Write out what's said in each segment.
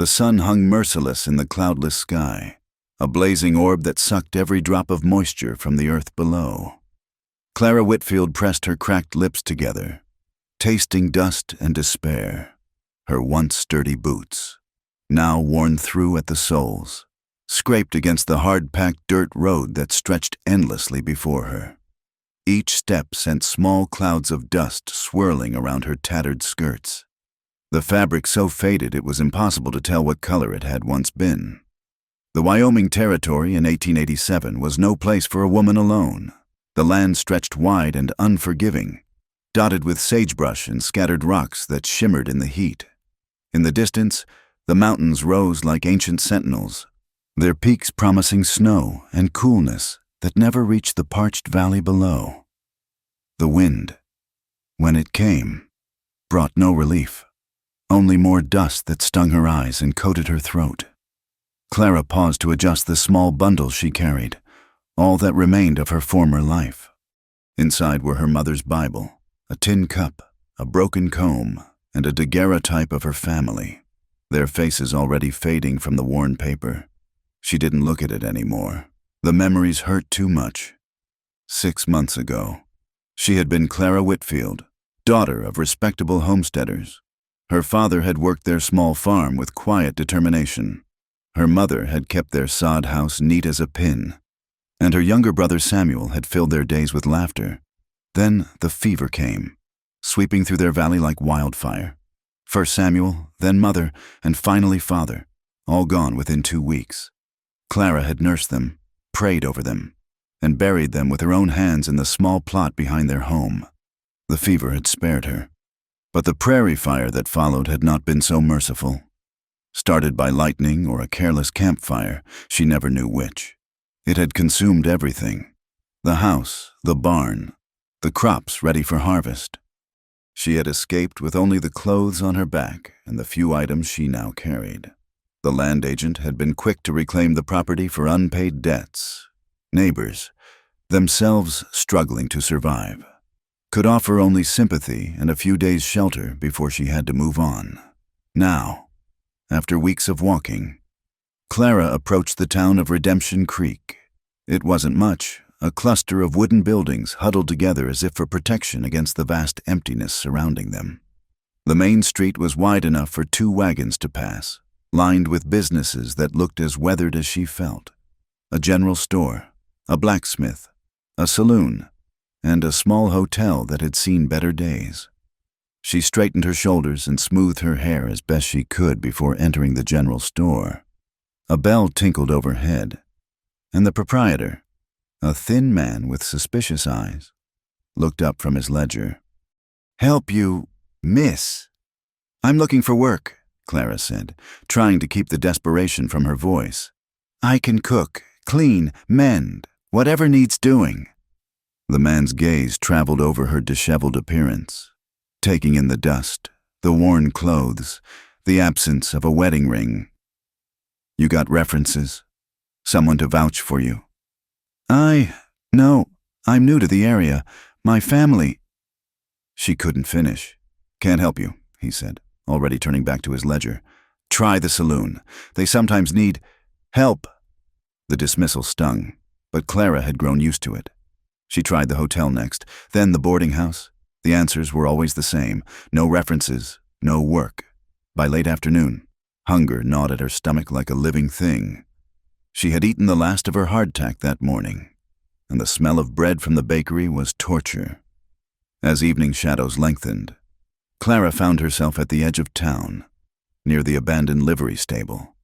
The sun hung merciless in the cloudless sky, a blazing orb that sucked every drop of moisture from the earth below. Clara Whitfield pressed her cracked lips together, tasting dust and despair. Her once sturdy boots, now worn through at the soles, scraped against the hard-packed dirt road that stretched endlessly before her. Each step sent small clouds of dust swirling around her tattered skirts. The fabric so faded it was impossible to tell what color it had once been. The Wyoming Territory in 1887 was no place for a woman alone. The land stretched wide and unforgiving, dotted with sagebrush and scattered rocks that shimmered in the heat. In the distance, the mountains rose like ancient sentinels, their peaks promising snow and coolness that never reached the parched valley below. The wind, when it came, brought no relief, only more dust that stung her eyes and coated her throat. Clara paused to adjust the small bundle she carried, all that remained of her former life. Inside were her mother's Bible, a tin cup, a broken comb, and a daguerreotype of her family, their faces already fading from the worn paper. She didn't look at it anymore. The memories hurt too much. 6 months ago, she had been Clara Whitfield, daughter of respectable homesteaders. Her father had worked their small farm with quiet determination. Her mother had kept their sod house neat as a pin, and her younger brother Samuel had filled their days with laughter. Then the fever came, sweeping through their valley like wildfire. First Samuel, then mother, and finally father, all gone within 2 weeks. Clara had nursed them, prayed over them, and buried them with her own hands in the small plot behind their home. The fever had spared her, but the prairie fire that followed had not been so merciful. Started by lightning or a careless campfire, she never knew which. It had consumed everything: the house, the barn, the crops ready for harvest. She had escaped with only the clothes on her back and the few items she now carried. The land agent had been quick to reclaim the property for unpaid debts. Neighbors, themselves struggling to survive, could offer only sympathy and a few days' shelter before she had to move on. Now, after weeks of walking, Clara approached the town of Redemption Creek. It wasn't much, a cluster of wooden buildings huddled together as if for protection against the vast emptiness surrounding them. The main street was wide enough for 2 wagons to pass, lined with businesses that looked as weathered as she felt. A general store, a blacksmith, a saloon, and a small hotel that had seen better days. She straightened her shoulders and smoothed her hair as best she could before entering the general store. A bell tinkled overhead, and the proprietor, a thin man with suspicious eyes, looked up from his ledger. "Help you, miss?" "I'm looking for work," Clara said, trying to keep the desperation from her voice. "I can cook, clean, mend, whatever needs doing." The man's gaze traveled over her disheveled appearance, taking in the dust, the worn clothes, the absence of a wedding ring. "You got references? Someone to vouch for you?" No, I'm new to the area. My family—" She couldn't finish. "Can't help you," he said, already turning back to his ledger. "Try the saloon. They sometimes need help." The dismissal stung, but Clara had grown used to it. She tried the hotel next, then the boarding house. The answers were always the same: no references, no work. By late afternoon, hunger gnawed at her stomach like a living thing. She had eaten the last of her hardtack that morning, and the smell of bread from the bakery was torture. As evening shadows lengthened, Clara found herself at the edge of town, near the abandoned livery stable.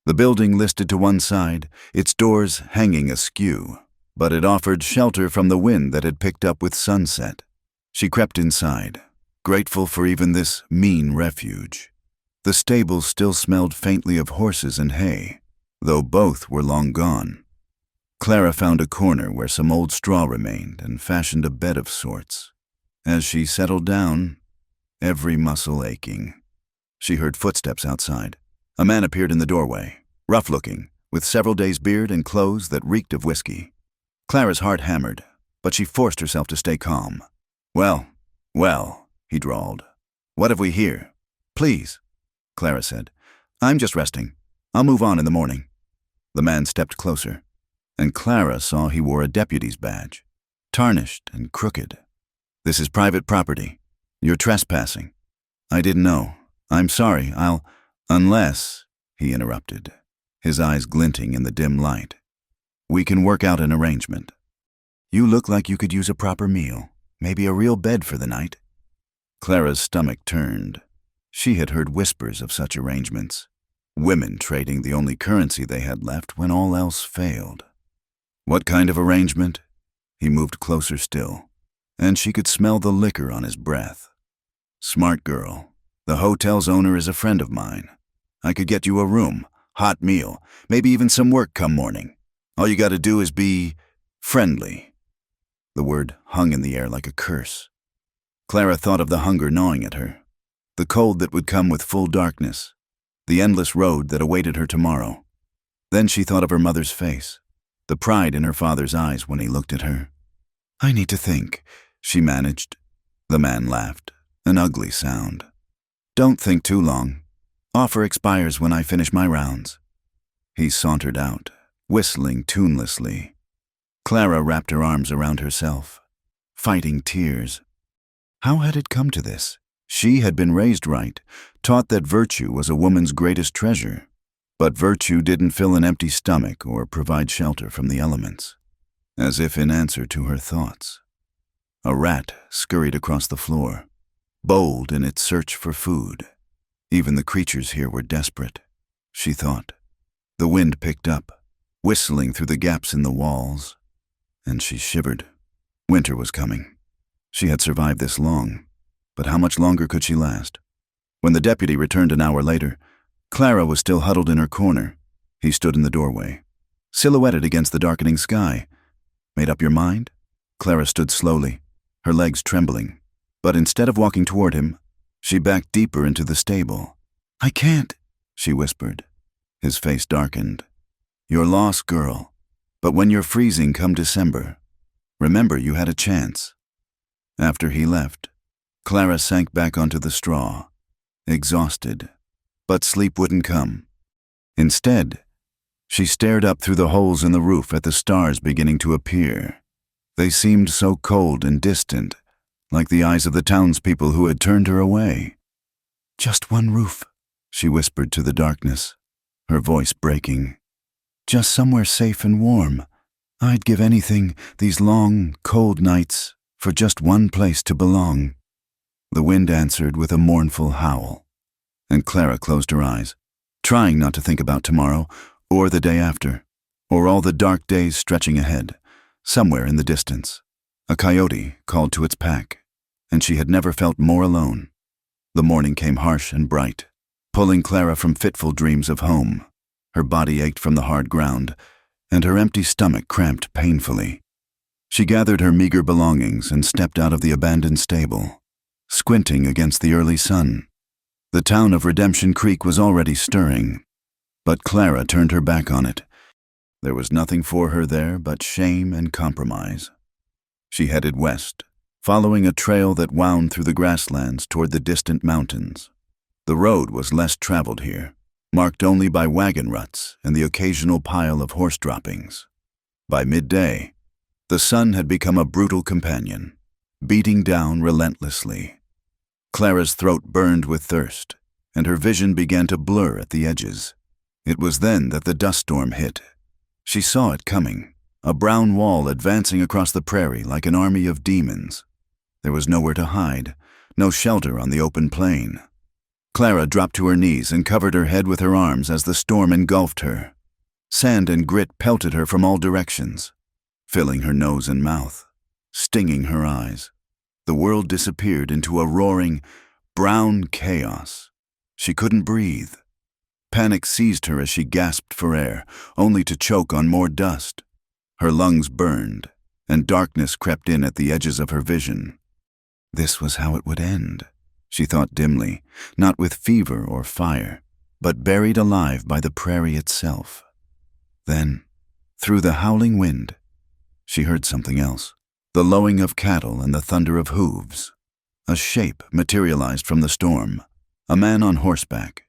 The building listed to one side, its doors hanging askew, but it offered shelter from the wind that had picked up with sunset. She crept inside, grateful for even this mean refuge. The stable still smelled faintly of horses and hay, though both were long gone. Clara found a corner where some old straw remained and fashioned a bed of sorts. As she settled down, every muscle aching, she heard footsteps outside. A man appeared in the doorway, rough-looking, with several days' beard and clothes that reeked of whiskey. Clara's heart hammered, but she forced herself to stay calm. Well, he drawled. "What have we here?" "Please," Clara said. I'm just resting. I'll move on in the morning." The man stepped closer, and Clara saw he wore a deputy's badge, tarnished and crooked. "This is private property. You're trespassing." "I didn't know. I'm sorry. Unless," he interrupted, his eyes glinting in the dim light, "we can work out an arrangement. You look like you could use a proper meal, maybe a real bed for the night." Clara's stomach turned. She had heard whispers of such arrangements, women trading the only currency they had left when all else failed. "What kind of arrangement?" He moved closer still, and she could smell the liquor on his breath. "Smart girl. The hotel's owner is a friend of mine. I could get you a room, hot meal, maybe even some work come morning. All you gotta do is be friendly." The word hung in the air like a curse. Clara thought of the hunger gnawing at her, the cold that would come with full darkness, the endless road that awaited her tomorrow. Then she thought of her mother's face, the pride in her father's eyes when he looked at her. "I need to think," she managed. The man laughed, an ugly sound. "Don't think too long. Offer expires when I finish my rounds." He sauntered out, whistling tunelessly. Clara wrapped her arms around herself, fighting tears. How had it come to this? She had been raised right, taught that virtue was a woman's greatest treasure. But virtue didn't fill an empty stomach or provide shelter from the elements. As if in answer to her thoughts, a rat scurried across the floor, bold in its search for food. Even the creatures here were desperate, she thought. The wind picked up, whistling through the gaps in the walls, and she shivered. Winter was coming. She had survived this long, but how much longer could she last? When the deputy returned an hour later, Clara was still huddled in her corner. He stood in the doorway, silhouetted against the darkening sky. "Made up your mind?" Clara stood slowly, her legs trembling. But instead of walking toward him, she backed deeper into the stable. "I can't," she whispered. His face darkened. "You're lost, girl. But when you're freezing come December, remember you had a chance." After he left, Clara sank back onto the straw, exhausted. But sleep wouldn't come. Instead, she stared up through the holes in the roof at the stars beginning to appear. They seemed so cold and distant, like the eyes of the townspeople who had turned her away. "Just one roof," she whispered to the darkness, her voice breaking. "Just somewhere safe and warm. I'd give anything, these long, cold nights, for just one place to belong." The wind answered with a mournful howl, and Clara closed her eyes, trying not to think about tomorrow, or the day after, or all the dark days stretching ahead. Somewhere in the distance, a coyote called to its pack, and she had never felt more alone. The morning came harsh and bright, pulling Clara from fitful dreams of home. Her body ached from the hard ground, and her empty stomach cramped painfully. She gathered her meager belongings and stepped out of the abandoned stable, squinting against the early sun. The town of Redemption Creek was already stirring, but Clara turned her back on it. There was nothing for her there but shame and compromise. She headed west, following a trail that wound through the grasslands toward the distant mountains. The road was less traveled here, marked only by wagon ruts and the occasional pile of horse droppings. By midday, the sun had become a brutal companion, beating down relentlessly. Clara's throat burned with thirst, and her vision began to blur at the edges. It was then that the dust storm hit. She saw it coming, a brown wall advancing across the prairie like an army of demons. There was nowhere to hide, no shelter on the open plain. Clara dropped to her knees and covered her head with her arms as the storm engulfed her. Sand and grit pelted her from all directions, filling her nose and mouth, stinging her eyes. The world disappeared into a roaring, brown chaos. She couldn't breathe. Panic seized her as she gasped for air, only to choke on more dust. Her lungs burned, and darkness crept in at the edges of her vision. This was how it would end, she thought dimly, not with fever or fire, but buried alive by the prairie itself. Then, through the howling wind, she heard something else, the lowing of cattle and the thunder of hooves. A shape materialized from the storm, a man on horseback,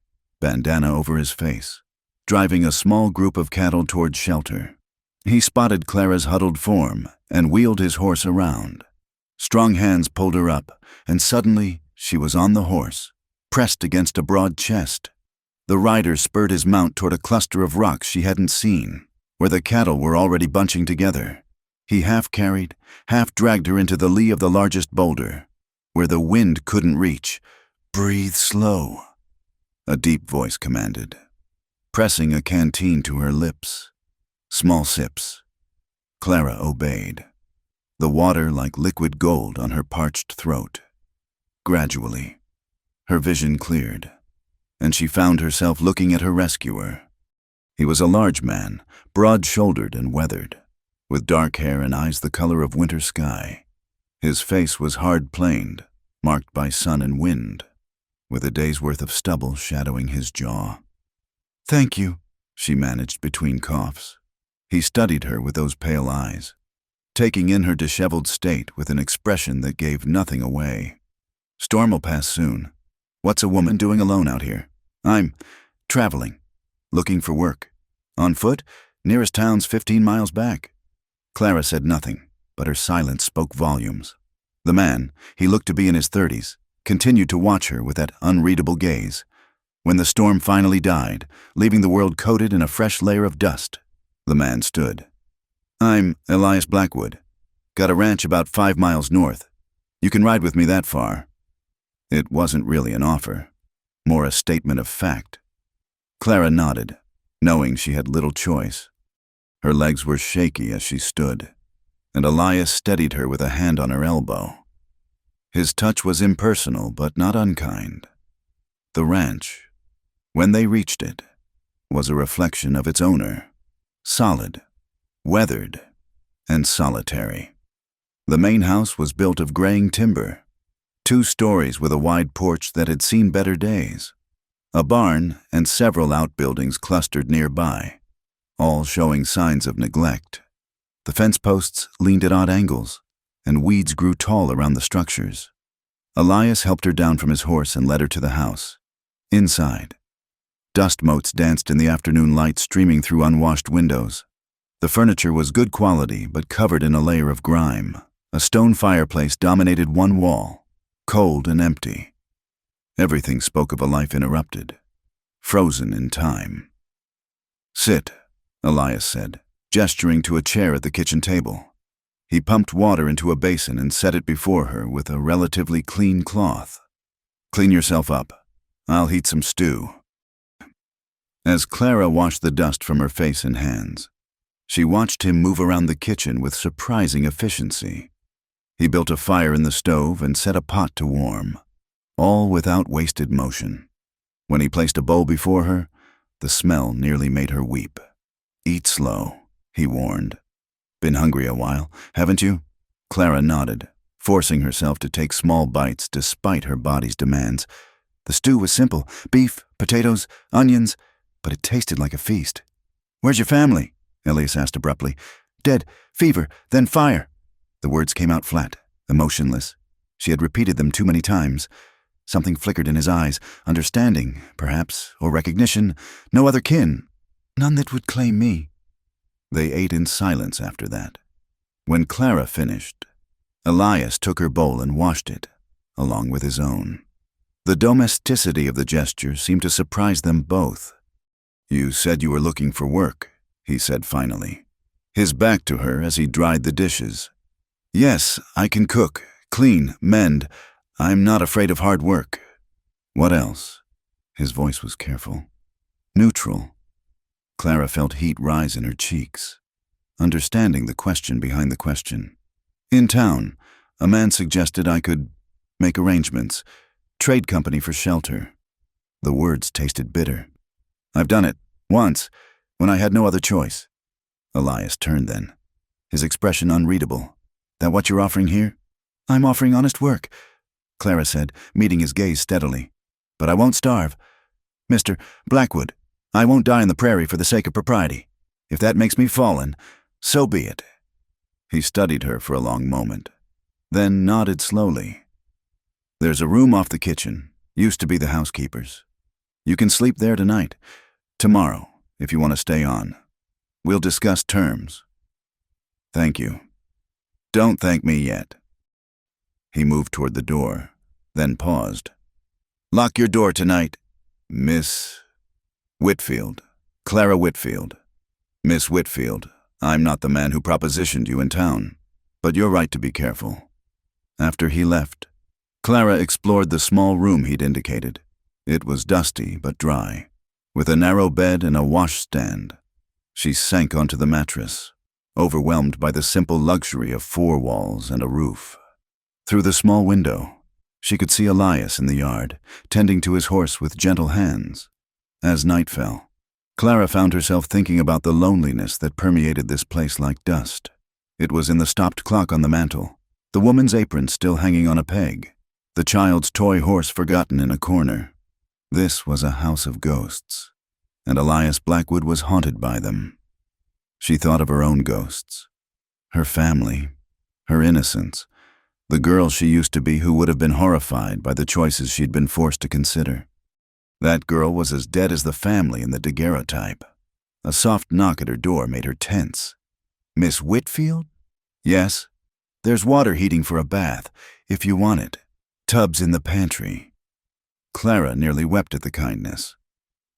bandana over his face, driving a small group of cattle toward shelter. He spotted Clara's huddled form and wheeled his horse around. Strong hands pulled her up, and suddenly she was on the horse, pressed against a broad chest. The rider spurred his mount toward a cluster of rocks she hadn't seen, where the cattle were already bunching together. He half carried, half dragged her into the lee of the largest boulder, where the wind couldn't reach. "Breathe slow," a deep voice commanded, pressing a canteen to her lips. Small sips. Clara obeyed, the water like liquid gold on her parched throat. Gradually, her vision cleared, and she found herself looking at her rescuer. He was a large man, broad-shouldered and weathered, with dark hair and eyes the color of winter sky. His face was hard-planed, marked by sun and wind, with a day's worth of stubble shadowing his jaw. "Thank you," she managed between coughs. He studied her with those pale eyes, taking in her disheveled state with an expression that gave nothing away. "Storm'll pass soon. What's a woman doing alone out here?" "I'm traveling, looking for work. On foot? Nearest town's 15 miles back." Clara said nothing, but her silence spoke volumes. The man, he looked to be in his 30s, continued to watch her with that unreadable gaze. When the storm finally died, leaving the world coated in a fresh layer of dust, the man stood. "I'm Elias Blackwood. Got a ranch about 5 miles north. You can ride with me that far." It wasn't really an offer, more a statement of fact. Clara nodded, knowing she had little choice. Her legs were shaky as she stood, and Elias steadied her with a hand on her elbow. His touch was impersonal but not unkind. The ranch, when they reached it, was a reflection of its owner, solid, weathered, and solitary. The main house was built of graying timber, 2 stories with a wide porch that had seen better days. A barn and several outbuildings clustered nearby, all showing signs of neglect. The fence posts leaned at odd angles, and weeds grew tall around the structures. Elias helped her down from his horse and led her to the house. Inside, dust motes danced in the afternoon light streaming through unwashed windows. The furniture was good quality but covered in a layer of grime. A stone fireplace dominated one wall, cold and empty. Everything spoke of a life interrupted, frozen in time. "Sit," Elias said, gesturing to a chair at the kitchen table. He pumped water into a basin and set it before her with a relatively clean cloth. "Clean yourself up. I'll heat some stew." As Clara washed the dust from her face and hands, she watched him move around the kitchen with surprising efficiency. He built a fire in the stove and set a pot to warm, all without wasted motion. When he placed a bowl before her, the smell nearly made her weep. "Eat slow," he warned. "Been hungry a while, haven't you?" Clara nodded, forcing herself to take small bites despite her body's demands. The stew was simple: beef, potatoes, onions, but it tasted like a feast. "Where's your family?" Elias asked abruptly. "Dead, fever, then fire." The words came out flat, emotionless. She had repeated them too many times. Something flickered in his eyes, understanding, perhaps, or recognition. "No other kin. None that would claim me." They ate in silence after that. When Clara finished, Elias took her bowl and washed it, along with his own. The domesticity of the gesture seemed to surprise them both. "You said you were looking for work," he said finally, his back to her as he dried the dishes. "Yes, I can cook, clean, mend. I'm not afraid of hard work." "What else?" His voice was careful. "Neutral." Clara felt heat rise in her cheeks, understanding the question behind the question. "In town, a man suggested I could make arrangements. Trade company for shelter." The words tasted bitter. "I've done it, once, when I had no other choice." Elias turned then, his expression unreadable. "That what you're offering here?" "I'm offering honest work," Clara said, meeting his gaze steadily. "But I won't starve. Mr. Blackwood, I won't die on the prairie for the sake of propriety. If that makes me fallen, so be it." He studied her for a long moment, then nodded slowly. "There's a room off the kitchen, used to be the housekeeper's. You can sleep there tonight. Tomorrow, if you want to stay on. We'll discuss terms. Thank you. Don't thank me yet. He moved toward the door, then paused. Lock your door tonight, Miss Whitfield. Clara Whitfield. Miss Whitfield, I'm not the man who propositioned you in town, but you're right to be careful. After he left, Clara explored the small room he'd indicated. It was dusty but dry, with a narrow bed and a washstand. She sank onto the mattress, overwhelmed by the simple luxury of 4 walls and a roof. Through the small window, she could see Elias in the yard, tending to his horse with gentle hands. As night fell, Clara found herself thinking about the loneliness that permeated this place like dust. It was in the stopped clock on the mantel, the woman's apron still hanging on a peg, the child's toy horse forgotten in a corner. This was a house of ghosts, and Elias Blackwood was haunted by them. She thought of her own ghosts, her family, her innocence, the girl she used to be who would have been horrified by the choices she'd been forced to consider. That girl was as dead as the family in the daguerreotype. A soft knock at her door made her tense. Miss Whitfield? Yes. There's water heating for a bath, if you want it. Tubs in the pantry. Clara nearly wept at the kindness.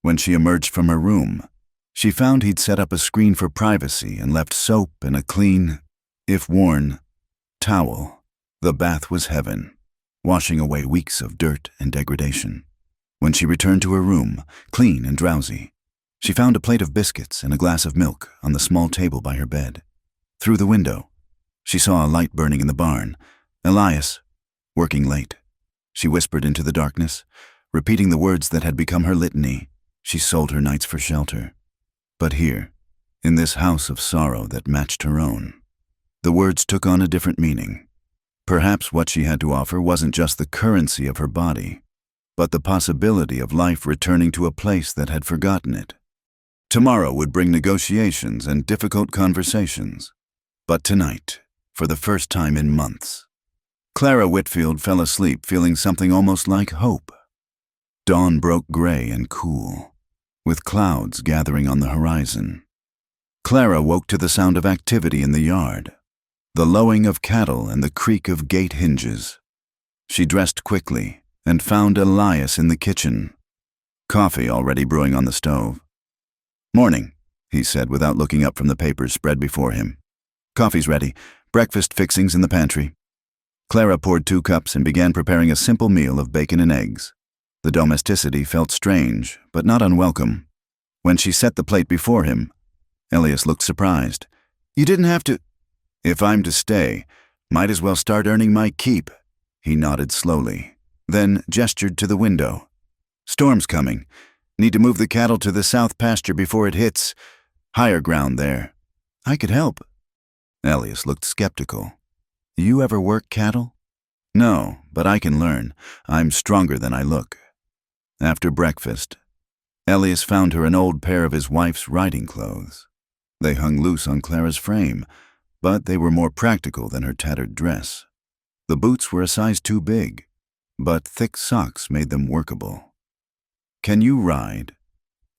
When she emerged from her room, she found he'd set up a screen for privacy and left soap and a clean, if worn, towel. The bath was heaven, washing away weeks of dirt and degradation. When she returned to her room, clean and drowsy, she found a plate of biscuits and a glass of milk on the small table by her bed. Through the window, she saw a light burning in the barn. Elias, working late. She whispered into the darkness, repeating the words that had become her litany. She sold her nights for shelter. But here, in this house of sorrow that matched her own, the words took on a different meaning. Perhaps what she had to offer wasn't just the currency of her body, but the possibility of life returning to a place that had forgotten it. Tomorrow would bring negotiations and difficult conversations. But tonight, for the first time in months, Clara Whitfield fell asleep feeling something almost like hope. Dawn broke gray and cool, with clouds gathering on the horizon. Clara woke to the sound of activity in the yard, the lowing of cattle and the creak of gate hinges. She dressed quickly and found Elias in the kitchen, coffee already brewing on the stove. Morning, he said without looking up from the papers spread before him. Coffee's ready, breakfast fixings in the pantry. Clara poured 2 cups and began preparing a simple meal of bacon and eggs. The domesticity felt strange, but not unwelcome. When she set the plate before him, Elias looked surprised. You didn't have to. If I'm to stay, might as well start earning my keep. He nodded slowly, then gestured to the window. Storm's coming. Need to move the cattle to the south pasture before it hits higher ground there. I could help. Elias looked skeptical. You ever work cattle? No, but I can learn. I'm stronger than I look. After breakfast, Elias found her an old pair of his wife's riding clothes. They hung loose on Clara's frame, but they were more practical than her tattered dress. The boots were a size too big, but thick socks made them workable. Can you ride?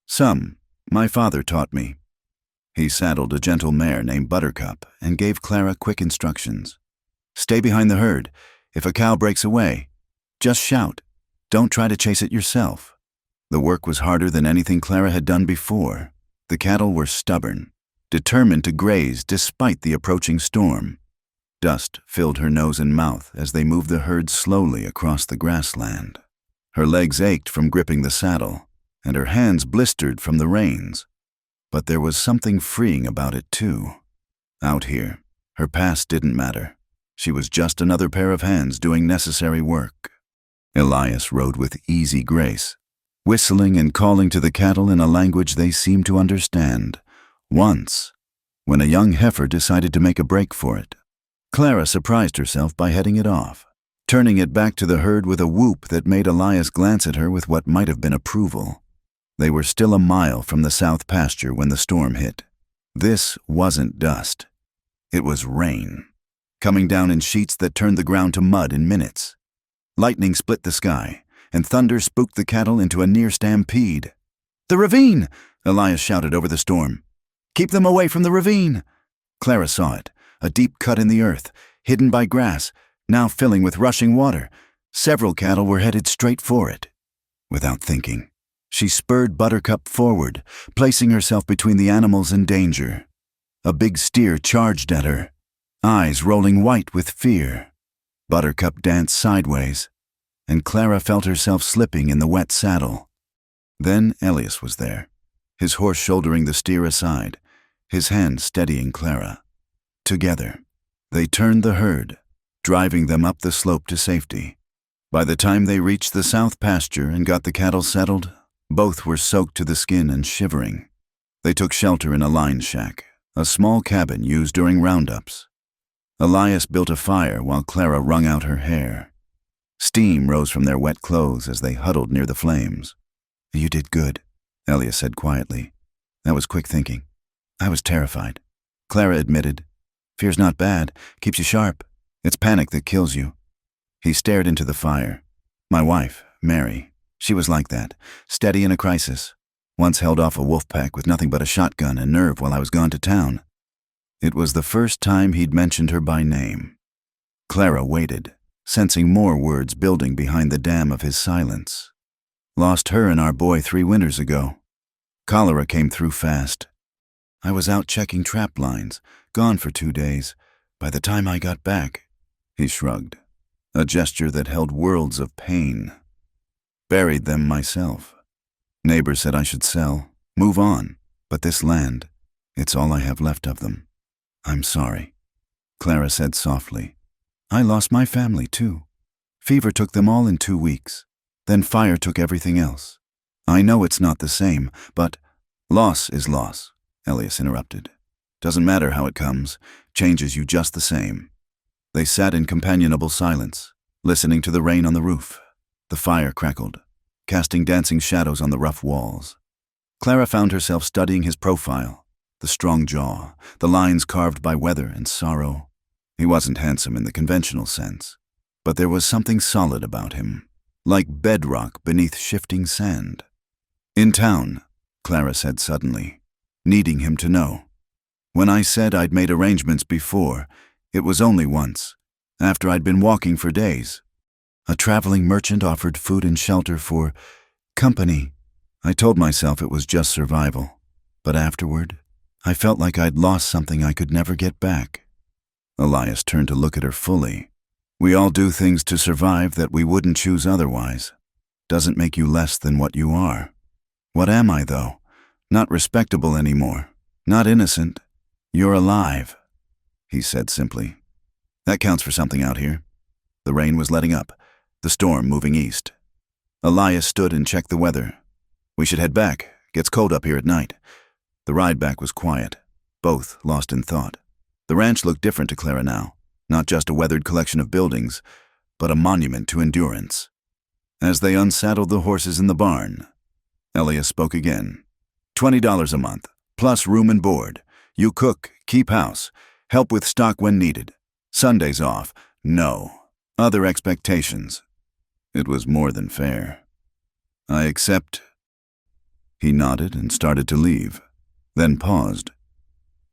Some. My father taught me. He saddled a gentle mare named Buttercup and gave Clara quick instructions. Stay behind the herd. If a cow breaks away, just shout. Don't try to chase it yourself. The work was harder than anything Clara had done before. The cattle were stubborn, determined to graze despite the approaching storm. Dust filled her nose and mouth as they moved the herd slowly across the grassland. Her legs ached from gripping the saddle, and her hands blistered from the reins. But there was something freeing about it, too. Out here, her past didn't matter. She was just another pair of hands doing necessary work. Elias rode with easy grace, whistling and calling to the cattle in a language they seemed to understand. Once, when a young heifer decided to make a break for it, Clara surprised herself by heading it off, turning it back to the herd with a whoop that made Elias glance at her with what might have been approval. They were still a mile from the south pasture when the storm hit. This wasn't dust. It was rain, coming down in sheets that turned the ground to mud in minutes. Lightning split the sky, and thunder spooked the cattle into a near stampede. "The ravine!" Elias shouted over the storm. "Keep them away from the ravine!" Clara saw it, a deep cut in the earth, hidden by grass, now filling with rushing water. Several cattle were headed straight for it. Without thinking, she spurred Buttercup forward, placing herself between the animals and danger. A big steer charged at her, eyes rolling white with fear. Buttercup danced sideways, and Clara felt herself slipping in the wet saddle. Then Elias was there, his horse shouldering the steer aside, his hand steadying Clara. Together, they turned the herd, driving them up the slope to safety. By the time they reached the south pasture and got the cattle settled, both were soaked to the skin and shivering. They took shelter in a line shack, a small cabin used during roundups. Elias built a fire while Clara wrung out her hair. Steam rose from their wet clothes as they huddled near the flames. "You did good," Elias said quietly. "That was quick thinking. I was terrified." Clara admitted. "Fear's not bad, keeps you sharp. It's panic that kills you." He stared into the fire. "My wife, Mary, she was like that, steady in a crisis. Once held off a wolf pack with nothing but a shotgun and nerve while I was gone to town." It was the first time he'd mentioned her by name. Clara waited, sensing more words building behind the dam of his silence. "Lost her and our boy 3 winters ago. Cholera came through fast. I was out checking trap lines, gone for 2 days. By the time I got back," he shrugged, a gesture that held worlds of pain. "Buried them myself. Neighbors said I should sell, move on, but this land, it's all I have left of them. I'm sorry," Clara said softly. "I lost my family too. Fever took them all in 2 weeks. Then fire took everything else. I know it's not the same, but—" "Loss is loss," Elias interrupted. "Doesn't matter how it comes, changes you just the same." They sat in companionable silence, listening to the rain on the roof. The fire crackled, casting dancing shadows on the rough walls. Clara found herself studying his profile, the strong jaw, the lines carved by weather and sorrow. He wasn't handsome in the conventional sense, but there was something solid about him, like bedrock beneath shifting sand. "In town," Clara said suddenly, needing him to know. "When I said I'd made arrangements before, it was only once, after I'd been walking for days. A traveling merchant offered food and shelter for company. I told myself it was just survival, but afterward, I felt like I'd lost something I could never get back." Elias turned to look at her fully. "We all do things to survive that we wouldn't choose otherwise. Doesn't make you less than what you are. What am I, though? Not respectable anymore. Not innocent. You're alive," he said simply. "That counts for something out here." The rain was letting up, the storm moving east. Elias stood and checked the weather. "We should head back. Gets cold up here at night." The ride back was quiet, both lost in thought. The ranch looked different to Clara now, not just a weathered collection of buildings, but a monument to endurance. As they unsaddled the horses in the barn, Elias spoke again. $20 a month, plus room and board. You cook, keep house, help with stock when needed. Sundays off, no. Other expectations." It was more than fair. "I accept." He nodded and started to leave, then paused.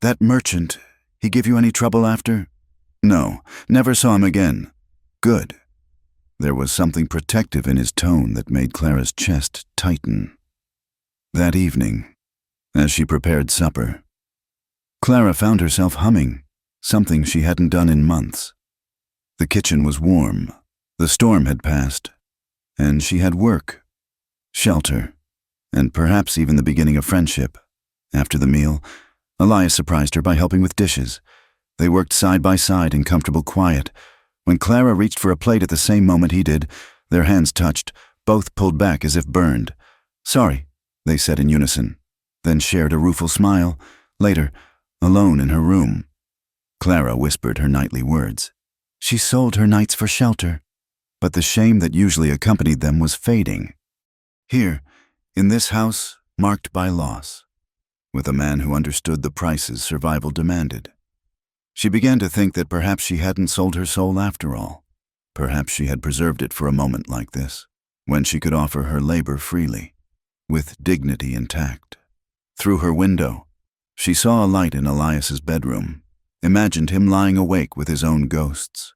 "That merchant, he give you any trouble after?" "No, never saw him again." "Good." There was something protective in his tone that made Clara's chest tighten. That evening, as she prepared supper, Clara found herself humming, something she hadn't done in months. The kitchen was warm, the storm had passed, and she had work, shelter, and perhaps even the beginning of friendship. After the meal, Elias surprised her by helping with dishes. They worked side by side in comfortable quiet. When Clara reached for a plate at the same moment he did, their hands touched, both pulled back as if burned. "Sorry," they said in unison, then shared a rueful smile. Later, alone in her room, Clara whispered her nightly words. She sold her nights for shelter, but the shame that usually accompanied them was fading. Here, in this house marked by loss, with a man who understood the prices survival demanded. She began to think that perhaps she hadn't sold her soul after all. Perhaps she had preserved it for a moment like this. when she could offer her labor freely, with dignity intact. Through her window, she saw a light in Elias's bedroom, imagined him lying awake with his own ghosts.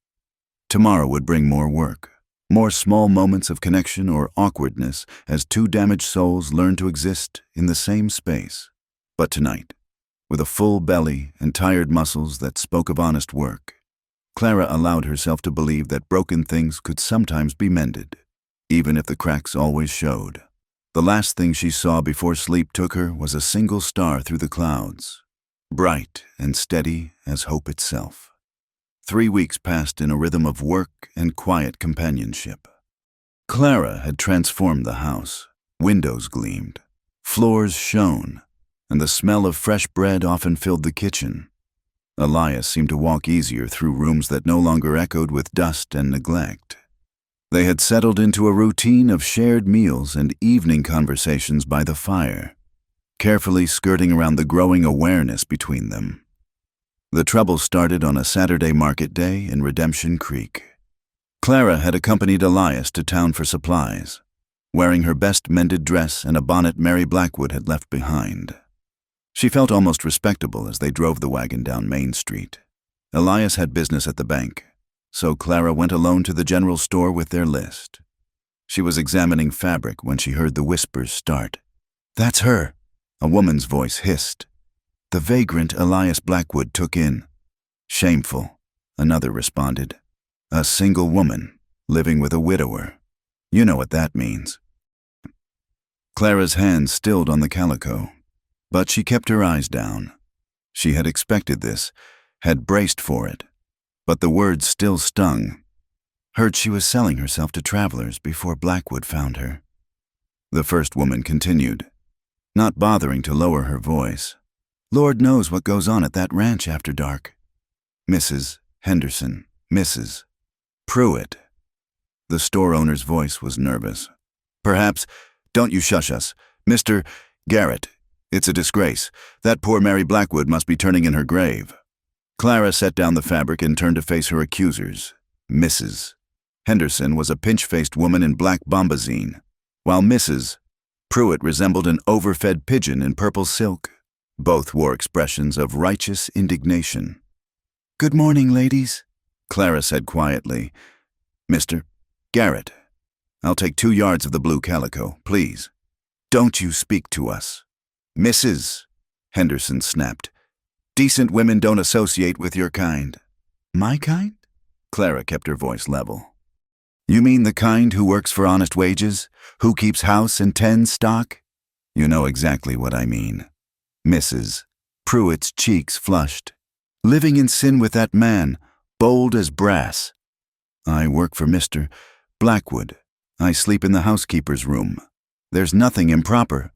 Tomorrow would bring more work, more small moments of connection or awkwardness as two damaged souls learn to exist in the same space. But tonight, with a full belly and tired muscles that spoke of honest work, Clara allowed herself to believe that broken things could sometimes be mended, even if the cracks always showed. The last thing she saw before sleep took her was a single star through the clouds, bright and steady as hope itself. 3 weeks passed in a rhythm of work and quiet companionship. Clara had transformed the house. Windows gleamed, floors shone, and the smell of fresh bread often filled the kitchen. Elias seemed to walk easier through rooms that no longer echoed with dust and neglect. They had settled into a routine of shared meals and evening conversations by the fire, carefully skirting around the growing awareness between them. The trouble started on a Saturday market day in Redemption Creek. Clara had accompanied Elias to town for supplies, wearing her best mended dress and a bonnet Mary Blackwood had left behind. She felt almost respectable as they drove the wagon down Main Street. Elias had business at the bank, so Clara went alone to the general store with their list. She was examining fabric when she heard the whispers start. "That's her," a woman's voice hissed. The vagrant Elias Blackwood took in. "Shameful," another responded. "A single woman, living with a widower. You know what that means." Clara's hands stilled on the calico, but she kept her eyes down. She had expected this, had braced for it, but the words still stung. Heard she was selling herself to travelers before Blackwood found her. The first woman continued, not bothering to lower her voice. "Lord knows what goes on at that ranch after dark. Mrs. Henderson, Mrs. Pruitt." The store owner's voice was nervous. "Perhaps, don't you shush us. Mr. Garrett, it's a disgrace. That poor Mary Blackwood must be turning in her grave." Clara set down the fabric and turned to face her accusers. Mrs. Henderson was a pinch-faced woman in black bombazine, while Mrs. Pruitt resembled an overfed pigeon in purple silk. Both wore expressions of righteous indignation. "Good morning, ladies," Clara said quietly. "Mr. Garrett, I'll take 2 yards of the blue calico, please. Don't you speak to us." "Mrs. Henderson snapped. "Decent women don't associate with your kind." "My kind?" Clara kept her voice level. "You mean the kind who works for honest wages, who keeps house and tends stock?" "You know exactly what I mean." Mrs. Pruitt's cheeks flushed. "Living in sin with that man, bold as brass." "I work for Mr. Blackwood. I sleep in the housekeeper's room. There's nothing improper.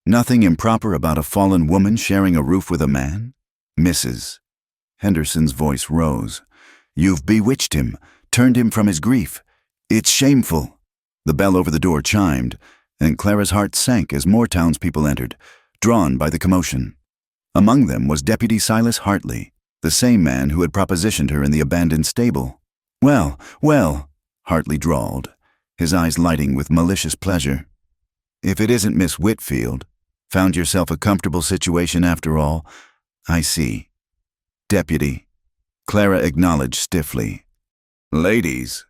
Nothing improper about a fallen woman sharing a roof with a man?" Mrs. Henderson's voice rose. "You've bewitched him, turned him from his grief. It's shameful." The bell over the door chimed, and Clara's heart sank as more townspeople entered, drawn by the commotion. Among them was Deputy Silas Hartley, the same man who had propositioned her in the abandoned stable. Well, Hartley drawled, his eyes lighting with malicious pleasure. "If it isn't Miss Whitfield, found yourself a comfortable situation after all? I see." "Deputy," Clara acknowledged stiffly. "Ladies,"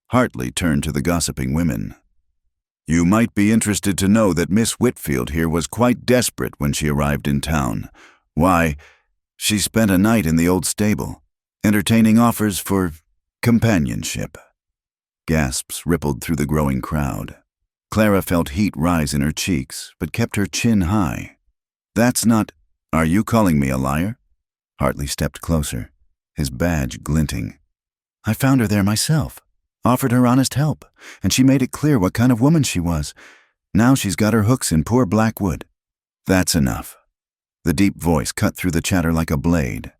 Hartley turned to the gossiping women. "You might be interested to know that Miss Whitfield here was quite desperate when she arrived in town. Why, she spent a night in the old stable, entertaining offers for companionship." Gasps rippled through the growing crowd. Clara felt heat rise in her cheeks, but kept her chin high. "That's not— Are you calling me a liar?" Hartley stepped closer, his badge glinting. "I found her there myself. Offered her honest help, and she made it clear what kind of woman she was. Now she's got her hooks in poor Blackwood." "That's enough." The deep voice cut through the chatter like a blade.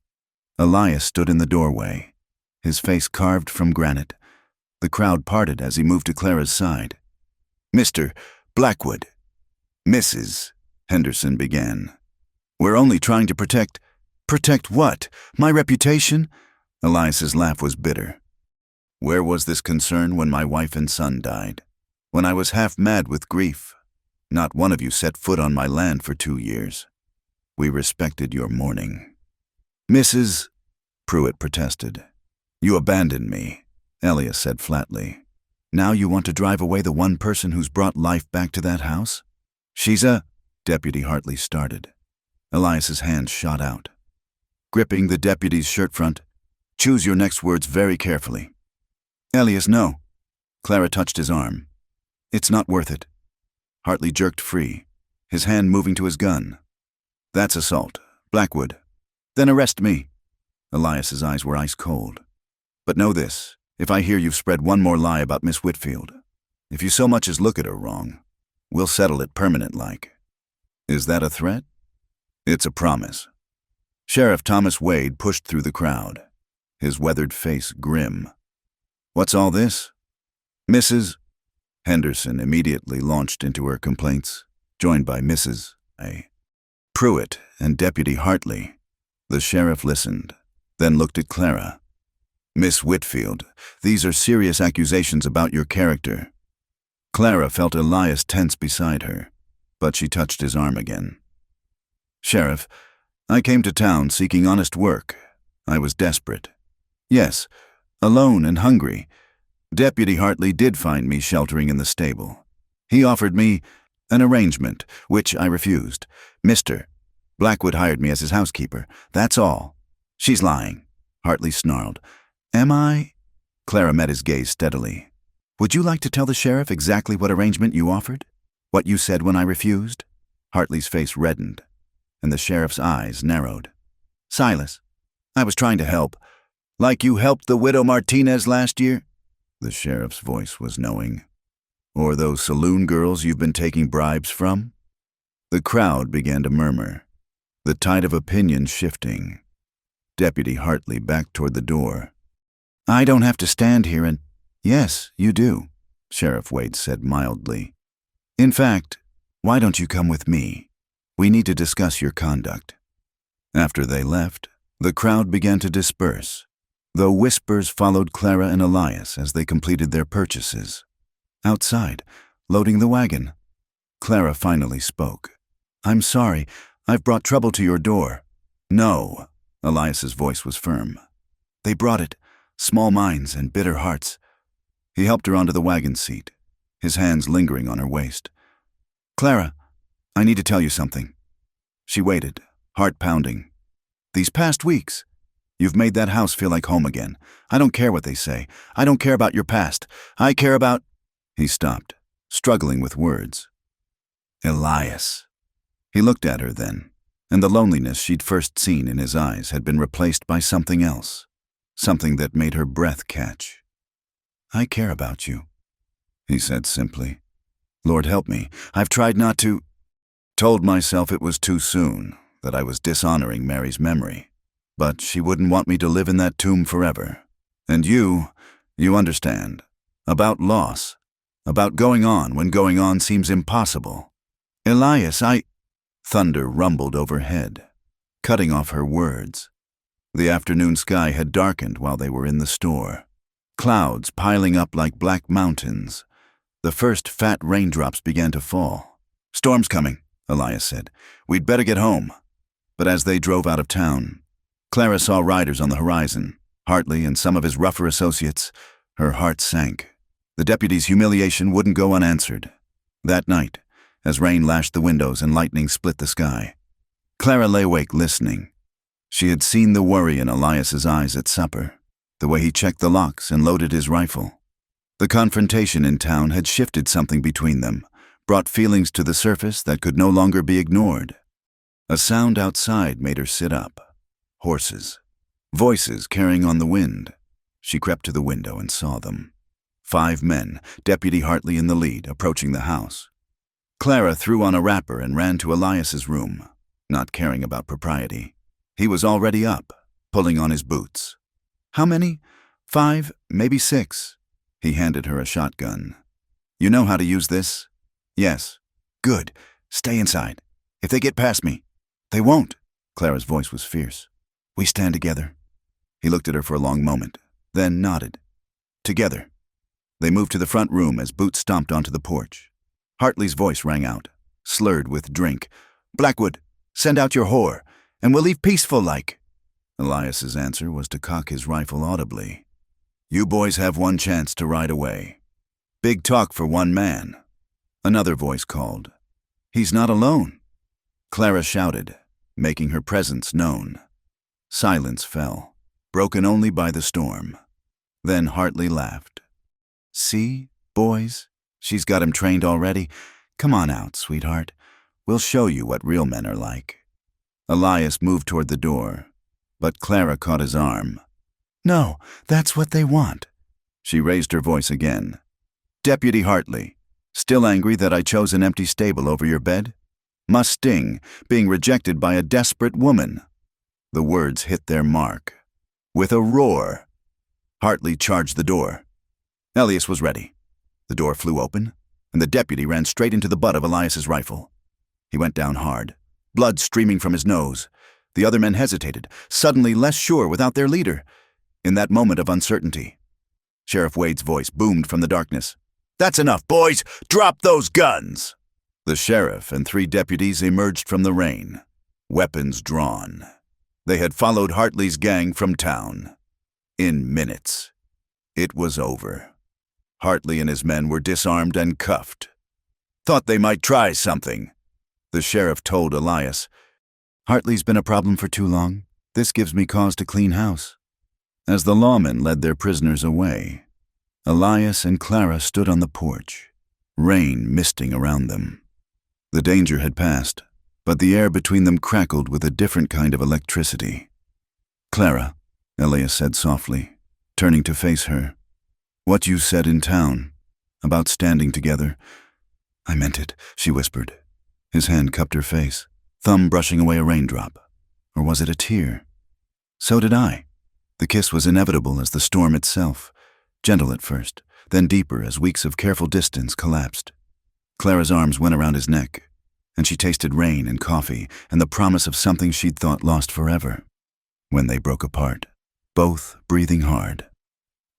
Elias stood in the doorway, his face carved from granite. The crowd parted as he moved to Clara's side. "Mr. Blackwood," Mrs. Henderson began. "We're only trying to protect—" "Protect what? My reputation?" Elias's laugh was bitter. "Where was this concern when my wife and son died? when I was half mad with grief. Not one of you set foot on my land for 2 years. We respected your mourning." "Mrs. Pruitt protested. "You abandoned me," Elias said flatly. "Now you want to drive away the one person who's brought life back to that house? She's a—" Deputy Hartley started. Elias's hand shot out. Gripping the deputy's shirt front, "Choose your next words very carefully." "Elias, no." Clara touched his arm. "It's not worth it." Hartley jerked free, his hand moving to his gun. "That's assault. Blackwood." "Then arrest me." Elias's eyes were ice cold. "But know this, if I hear you've spread one more lie about Miss Whitfield, if you so much as look at her wrong, we'll settle it permanent-like." "Is that a threat?" "It's a promise." Sheriff Thomas Wade pushed through the crowd, his weathered face grim. "What's all this?" "Mrs. Henderson immediately launched into her complaints, joined by Mrs. A. Pruitt and Deputy Hartley. The sheriff listened, then looked at Clara. "Miss Whitfield, these are serious accusations about your character." Clara felt Elias tense beside her, but she touched his arm again. "Sheriff, I came to town seeking honest work. I was desperate. Yes, alone and hungry. Deputy Hartley did find me sheltering in the stable. He offered me an arrangement, which I refused. Mr. Blackwood hired me as his housekeeper. That's all." "She's lying," Hartley snarled. "Am I?" Clara met his gaze steadily. "Would you like to tell the sheriff exactly what arrangement you offered? What you said when I refused?" Hartley's face reddened, and the sheriff's eyes narrowed. "Silas, I was trying to help. Like you helped the widow Martinez last year?" The sheriff's voice was knowing. "Or those saloon girls you've been taking bribes from?" The crowd began to murmur, the tide of opinion shifting. Deputy Hartley backed toward the door. "I don't have to stand here and—" "Yes, you do," Sheriff Wade said mildly. "In fact, why don't you come with me? We need to discuss your conduct." After they left, the crowd began to disperse, though whispers followed Clara and Elias as they completed their purchases. Outside, loading the wagon, Clara finally spoke. "I'm sorry, I've brought trouble to your door." "No," Elias's voice was firm. "They brought it, small minds and bitter hearts." He helped her onto the wagon seat, his hands lingering on her waist. "Clara, I need to tell you something." She waited, heart pounding. "These past weeks, you've made that house feel like home again. I don't care what they say. I don't care about your past. I care about—" He stopped, struggling with words. "Elias." He looked at her then, and the loneliness she'd first seen in his eyes had been replaced by something else, something that made her breath catch. "I care about you," he said simply. "Lord help me, I've tried not to—" Told myself it was too soon, that I was dishonoring Mary's memory. But she wouldn't want me to live in that tomb forever. And you understand. About loss. About going on when going on seems impossible. "Elias, Thunder rumbled overhead, cutting off her words. The afternoon sky had darkened while they were in the store. Clouds piling up like black mountains. The first fat raindrops began to fall. "Storm's coming," Elias said. "We'd better get home." But as they drove out of town, Clara saw riders on the horizon, Hartley and some of his rougher associates. Her heart sank. The deputy's humiliation wouldn't go unanswered. That night, as rain lashed the windows and lightning split the sky, Clara lay awake listening. She had seen the worry in Elias's eyes at supper, the way he checked the locks and loaded his rifle. The confrontation in town had shifted something between them, brought feelings to the surface that could no longer be ignored. A sound outside made her sit up. Horses. Voices carrying on the wind. She crept to the window and saw them. 5 men, Deputy Hartley in the lead, approaching the house. Clara threw on a wrapper and ran to Elias's room, not caring about propriety. He was already up, pulling on his boots. "How many? 5, maybe 6. He handed her a shotgun. "You know how to use this?" "Yes." "Good. Stay inside. If they get past me—" "They won't." Clara's voice was fierce. "We stand together." He looked at her for a long moment, then nodded. "Together." They moved to the front room as boots stomped onto the porch. Hartley's voice rang out, slurred with drink. "Blackwood, send out your whore, and we'll leave peaceful like." Elias's answer was to cock his rifle audibly. "You boys have one chance to ride away. Big talk for one man." Another voice called. "He's not alone." Clara shouted, making her presence known. Silence fell, broken only by the storm. Then Hartley laughed. "See, boys, she's got him trained already. Come on out, sweetheart. We'll show you what real men are like." Elias moved toward the door, but Clara caught his arm. "No, that's what they want." She raised her voice again. "Deputy Hartley, still angry that I chose an empty stable over your bed? Must sting, being rejected by a desperate woman." The words hit their mark. With a roar, Hartley charged the door. Elias was ready. The door flew open, and the deputy ran straight into the butt of Elias's rifle. He went down hard, blood streaming from his nose. The other men hesitated, suddenly less sure without their leader. In that moment of uncertainty, Sheriff Wade's voice boomed from the darkness. "That's enough, boys! Drop those guns!" The sheriff and 3 deputies emerged from the rain, weapons drawn. They had followed Hartley's gang from town. In minutes, it was over. Hartley and his men were disarmed and cuffed. "Thought they might try something," the sheriff told Elias. "Hartley's been a problem for too long. This gives me cause to clean house." As the lawmen led their prisoners away, Elias and Clara stood on the porch, rain misting around them. The danger had passed, but the air between them crackled with a different kind of electricity. "Clara," Elias said softly, turning to face her, "what you said in town, about standing together—" "I meant it," she whispered. His hand cupped her face, thumb brushing away a raindrop. Or was it a tear? So did I. The kiss was inevitable as the storm itself, gentle at first, then deeper as weeks of careful distance collapsed. Clara's arms went around his neck, and she tasted rain and coffee and the promise of something she'd thought lost forever. When they broke apart, both breathing hard,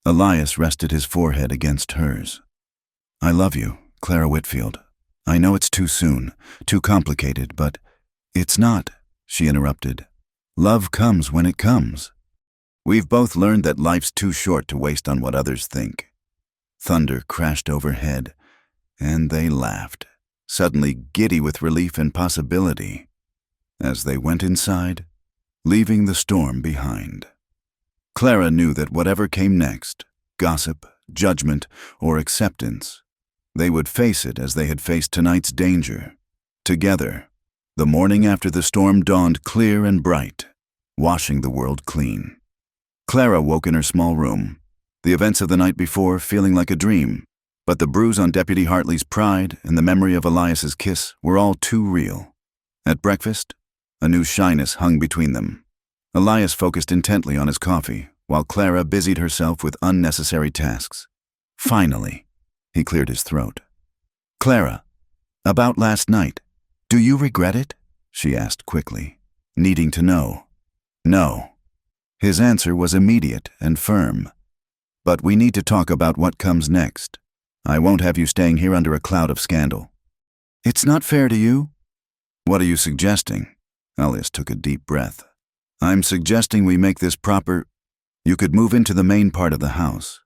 Elias rested his forehead against hers. "I love you, Clara Whitfield. I know it's too soon, too complicated, but—" "It's not," she interrupted. "Love comes when it comes. We've both learned that life's too short to waste on what others think." Thunder crashed overhead, and they laughed, suddenly giddy with relief and possibility, as they went inside, leaving the storm behind. Clara knew that whatever came next, gossip, judgment, or acceptance, they would face it as they had faced tonight's danger, together. The morning after the storm dawned clear and bright, washing the world clean. Clara woke in her small room, the events of the night before feeling like a dream, but the bruise on Deputy Hartley's pride and the memory of Elias's kiss were all too real. At breakfast, a new shyness hung between them. Elias focused intently on his coffee, while Clara busied herself with unnecessary tasks. Finally, he cleared his throat. "Clara, about last night, do you regret it?" she asked quickly, needing to know. "No." His answer was immediate and firm. "But we need to talk about what comes next. I won't have you staying here under a cloud of scandal." "It's not fair to you." "What are you suggesting?" Elias took a deep breath. "I'm suggesting we make this proper. You could move into the main part of the house.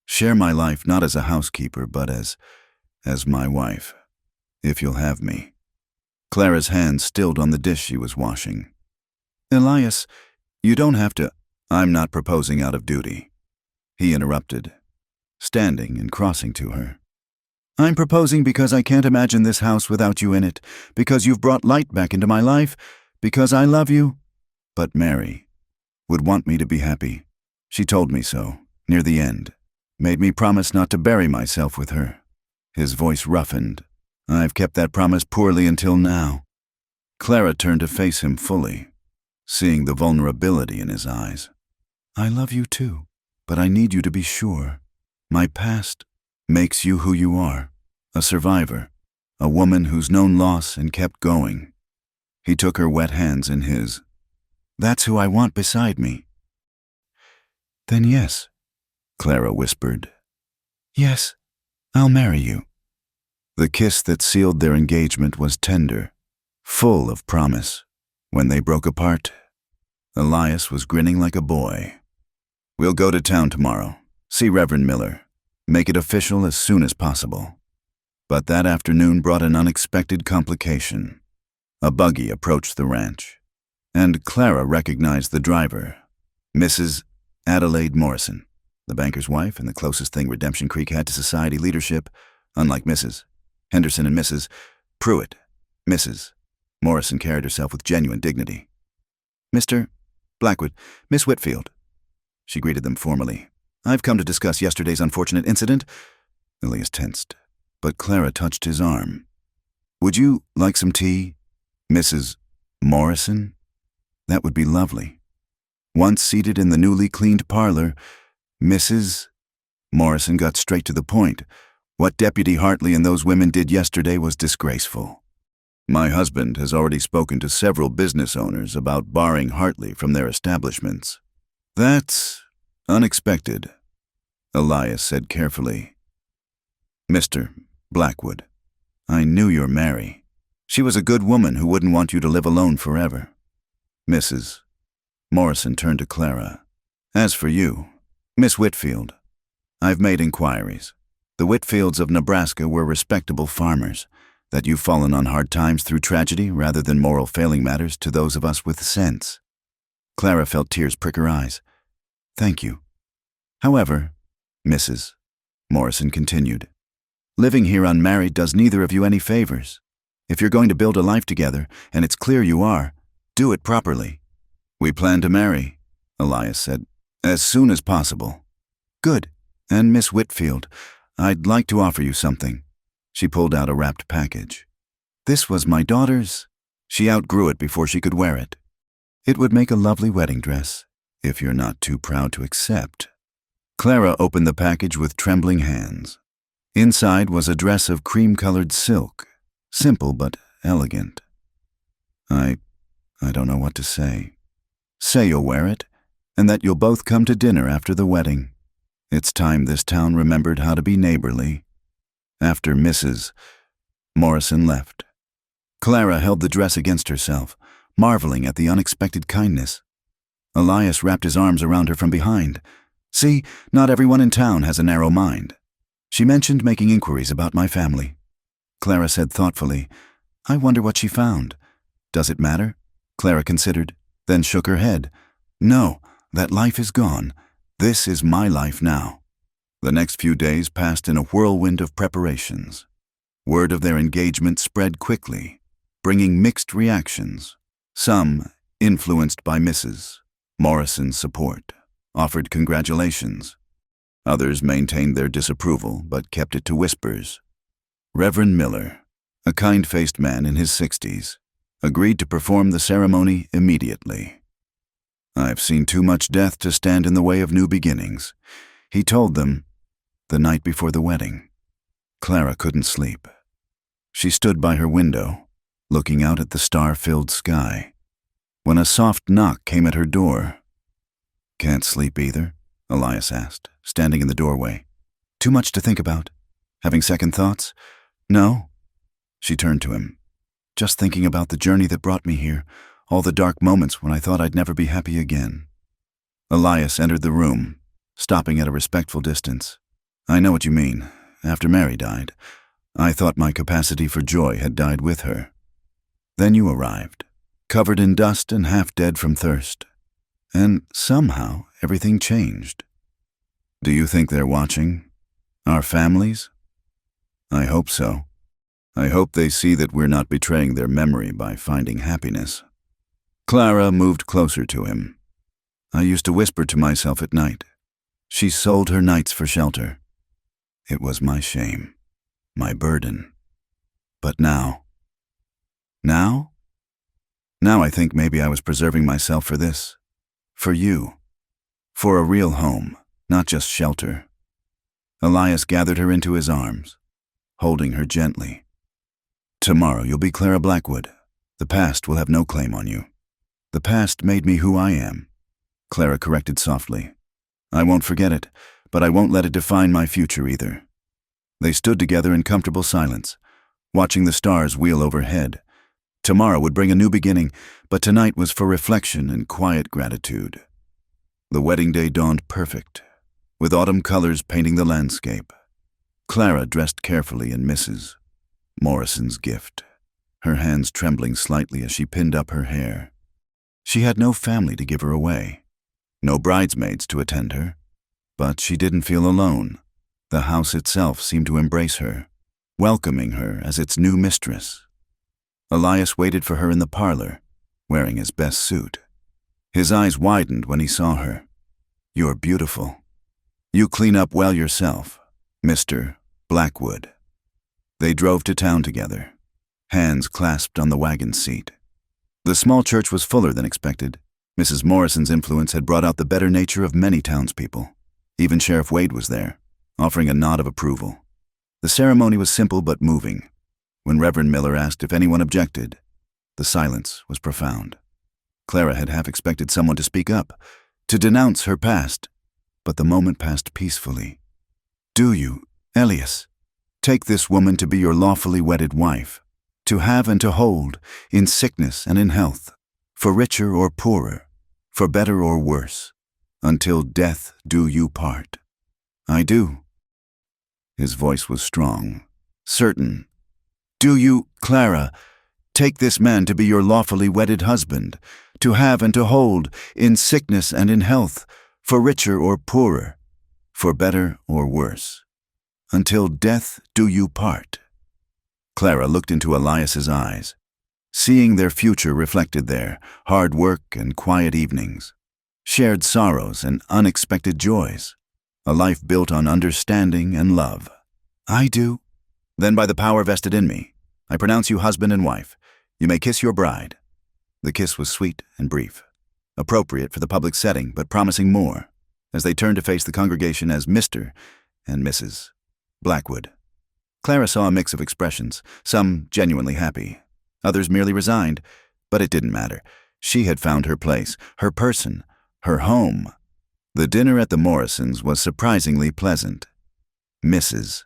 Share my life not as a housekeeper, but as my wife, if you'll have me." Clara's hand stilled on the dish she was washing. "Elias, you don't have to—" "I'm not proposing out of duty," he interrupted, standing and crossing to her. "I'm proposing because I can't imagine this house without you in it, because you've brought light back into my life, because I love you." "But Mary would want me to be happy. She told me so, near the end, made me promise not to bury myself with her." His voice roughened. "I've kept that promise poorly until now." Clara turned to face him fully, seeing the vulnerability in his eyes. "I love you too, but I need you to be sure. My past makes you who you are, a survivor, a woman who's known loss and kept going." He took her wet hands in his. "That's who I want beside me." "Then yes," Clara whispered. Yes, I'll marry you. The kiss that sealed their engagement was tender, full of promise. When they broke apart, Elias was grinning like a boy. We'll go to town tomorrow, see Reverend Miller, make it official as soon as possible. But that afternoon brought an unexpected complication. A buggy approached the ranch, and Clara recognized the driver, Mrs. Adelaide Morrison, the banker's wife and the closest thing Redemption Creek had to society leadership, unlike Mrs. Henderson and Mrs. Pruitt. Mrs. Morrison carried herself with genuine dignity. Mr. Blackwood, Miss Whitfield. She greeted them formally. I've come to discuss yesterday's unfortunate incident. Elias tensed, but Clara touched his arm. Would you like some tea, Mrs. Morrison? That would be lovely. Once seated in the newly cleaned parlor, Mrs. Morrison got straight to the point. What Deputy Hartley and those women did yesterday was disgraceful. My husband has already spoken to several business owners about barring Hartley from their establishments. That's unexpected, Elias said carefully. Mr. Blackwood, I knew your Mary. She was a good woman who wouldn't want you to live alone forever. Mrs. Morrison turned to Clara. As for you, Miss Whitfield, I've made inquiries. The Whitfields of Nebraska were respectable farmers. That you've fallen on hard times through tragedy rather than moral failing matters to those of us with sense. Clara felt tears prick her eyes. Thank you. However, Mrs. Morrison continued, living here unmarried does neither of you any favors. If you're going to build a life together, and it's clear you are, do it properly. We plan to marry, Elias said, as soon as possible. Good. And Miss Whitfield, I'd like to offer you something. She pulled out a wrapped package. This was my daughter's. She outgrew it before she could wear it. It would make a lovely wedding dress, if you're not too proud to accept. Clara opened the package with trembling hands. Inside was a dress of cream-colored silk, simple but elegant. I don't know what to say. Say you'll wear it, and that you'll both come to dinner after the wedding. It's time this town remembered how to be neighborly. After Mrs. Morrison left, Clara held the dress against herself, marveling at the unexpected kindness. Elias wrapped his arms around her from behind. See, not everyone in town has a narrow mind. She mentioned making inquiries about my family. Clara said thoughtfully, I wonder what she found. Does it matter? Clara considered, then shook her head. No, that life is gone. This is my life now. The next few days passed in a whirlwind of preparations. Word of their engagement spread quickly, bringing mixed reactions. Some, influenced by Mrs. Morrison's support, offered congratulations. Others maintained their disapproval, but kept it to whispers. Reverend Miller, a kind-faced man in his 60s, agreed to perform the ceremony immediately. I've seen too much death to stand in the way of new beginnings, he told them the night before the wedding. Clara couldn't sleep. She stood by her window, looking out at the star-filled sky, when a soft knock came at her door. Can't sleep either? Elias asked, standing in the doorway. Too much to think about? Having second thoughts? No. She turned to him. Just thinking about the journey that brought me here, all the dark moments when I thought I'd never be happy again. Elias entered the room, stopping at a respectful distance. I know what you mean. After Mary died, I thought my capacity for joy had died with her. Then you arrived, covered in dust and half dead from thirst. And somehow everything changed. Do you think they're watching? Our families? I hope so. I hope they see that we're not betraying their memory by finding happiness. Clara moved closer to him. I used to whisper to myself at night. She sold her nights for shelter. It was my shame, my burden. But now I think maybe I was preserving myself for this. For you. For a real home, not just shelter. Elias gathered her into his arms, holding her gently. Tomorrow you'll be Clara Blackwood. The past will have no claim on you. The past made me who I am. Clara corrected softly. I won't forget it, but I won't let it define my future either." They stood together in comfortable silence, watching the stars wheel overhead. Tomorrow would bring a new beginning, but tonight was for reflection and quiet gratitude. The wedding day dawned perfect, with autumn colors painting the landscape. Clara dressed carefully in Mrs. Morrison's gift, her hands trembling slightly as she pinned up her hair. She had no family to give her away, no bridesmaids to attend her, but she didn't feel alone. The house itself seemed to embrace her, welcoming her as its new mistress. Elias waited for her in the parlor, wearing his best suit. His eyes widened when he saw her. "You're beautiful. You clean up well yourself, Mr. Blackwood." They drove to town together, hands clasped on the wagon seat. The small church was fuller than expected. Mrs. Morrison's influence had brought out the better nature of many townspeople. Even Sheriff Wade was there, offering a nod of approval. The ceremony was simple but moving. When Reverend Miller asked if anyone objected, the silence was profound. Clara had half expected someone to speak up, to denounce her past, but the moment passed peacefully. "Do you, Elias, take this woman to be your lawfully wedded wife, to have and to hold, in sickness and in health, for richer or poorer, for better or worse, until death do you part?" "I do." His voice was strong, certain. "Do you, Clara, take this man to be your lawfully wedded husband, to have and to hold, in sickness and in health, for richer or poorer, for better or worse, until death do you part?" Clara looked into Elias's eyes, seeing their future reflected there, hard work and quiet evenings, shared sorrows and unexpected joys, a life built on understanding and love. "I do." "Then by the power vested in me, I pronounce you husband and wife. You may kiss your bride." The kiss was sweet and brief, appropriate for the public setting, but promising more, as they turned to face the congregation as Mr. and Mrs. Blackwood. Clara saw a mix of expressions, some genuinely happy, others merely resigned, but it didn't matter. She had found her place, her person, her home. The dinner at the Morrisons was surprisingly pleasant. Mrs.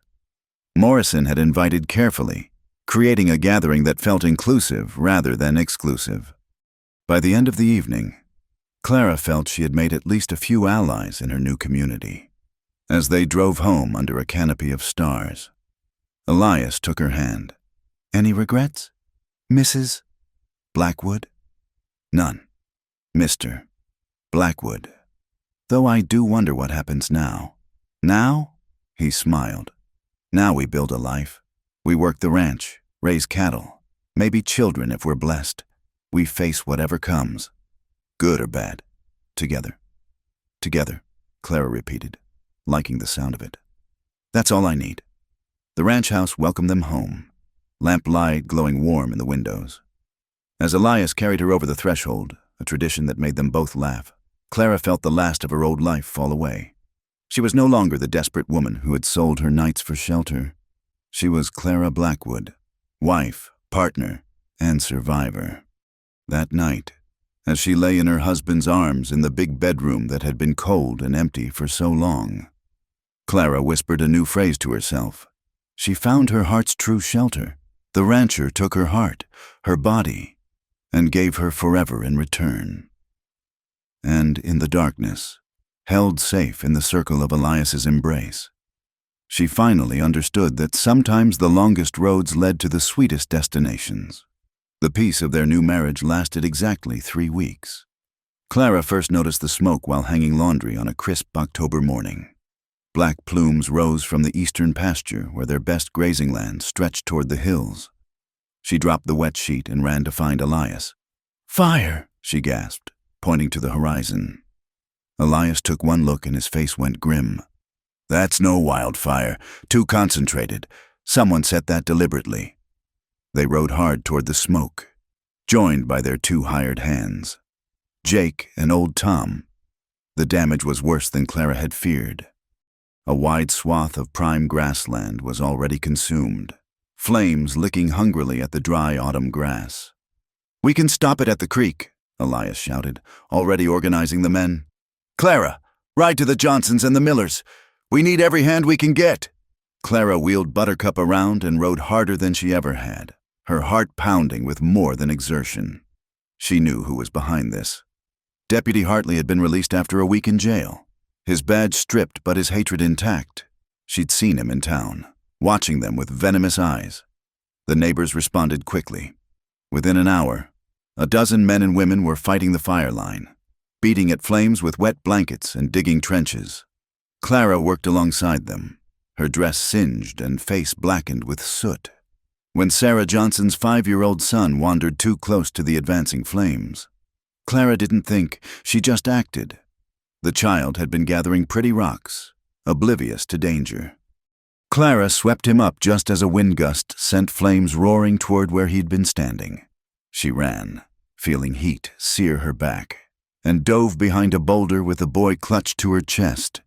Morrison had invited carefully, creating a gathering that felt inclusive rather than exclusive. By the end of the evening, Clara felt she had made at least a few allies in her new community. As they drove home under a canopy of stars, Elias took her hand. "Any regrets, Mrs. Blackwood?" "None, Mr. Blackwood. Though I do wonder what happens now." "Now?" He smiled. "Now we build a life. We work the ranch, raise cattle, maybe children if we're blessed. We face whatever comes, good or bad, together." "Together," Clara repeated, liking the sound of it. "That's all I need." The ranch house welcomed them home, lamplight glowing warm in the windows. As Elias carried her over the threshold, a tradition that made them both laugh, Clara felt the last of her old life fall away. She was no longer the desperate woman who had sold her nights for shelter. She was Clara Blackwood, wife, partner, and survivor. That night, as she lay in her husband's arms in the big bedroom that had been cold and empty for so long, Clara whispered a new phrase to herself. She found her heart's true shelter. The rancher took her heart, her body, and gave her forever in return. And in the darkness, held safe in the circle of Elias's embrace, she finally understood that sometimes the longest roads led to the sweetest destinations. The peace of their new marriage lasted exactly 3 weeks. Clara first noticed the smoke while hanging laundry on a crisp October morning. Black plumes rose from the eastern pasture where their best grazing land stretched toward the hills. She dropped the wet sheet and ran to find Elias. "Fire!" she gasped, pointing to the horizon. Elias took one look and his face went grim. "That's no wildfire. Too concentrated. Someone set that deliberately." They rode hard toward the smoke, joined by their 2 hired hands, Jake and old Tom. The damage was worse than Clara had feared. A wide swath of prime grassland was already consumed, flames licking hungrily at the dry autumn grass. "We can stop it at the creek," Elias shouted, already organizing the men. "Clara, ride to the Johnsons and the Millers. We need every hand we can get. Clara wheeled Buttercup around and rode harder than she ever had, her heart pounding with more than exertion. She knew who was behind this. Deputy Hartley had been released after a week in jail, his badge stripped but his hatred intact. She'd seen him in town, watching them with venomous eyes. The neighbors responded quickly. Within an hour, a dozen men and women were fighting the fire line, beating at flames with wet blankets and digging trenches. Clara worked alongside them, her dress singed and face blackened with soot. When Sarah Johnson's 5-year-old son wandered too close to the advancing flames, Clara didn't think, she just acted. The child had been gathering pretty rocks, oblivious to danger. Clara swept him up just as a wind gust sent flames roaring toward where he'd been standing. She ran, feeling heat sear her back, and dove behind a boulder with the boy clutched to her chest.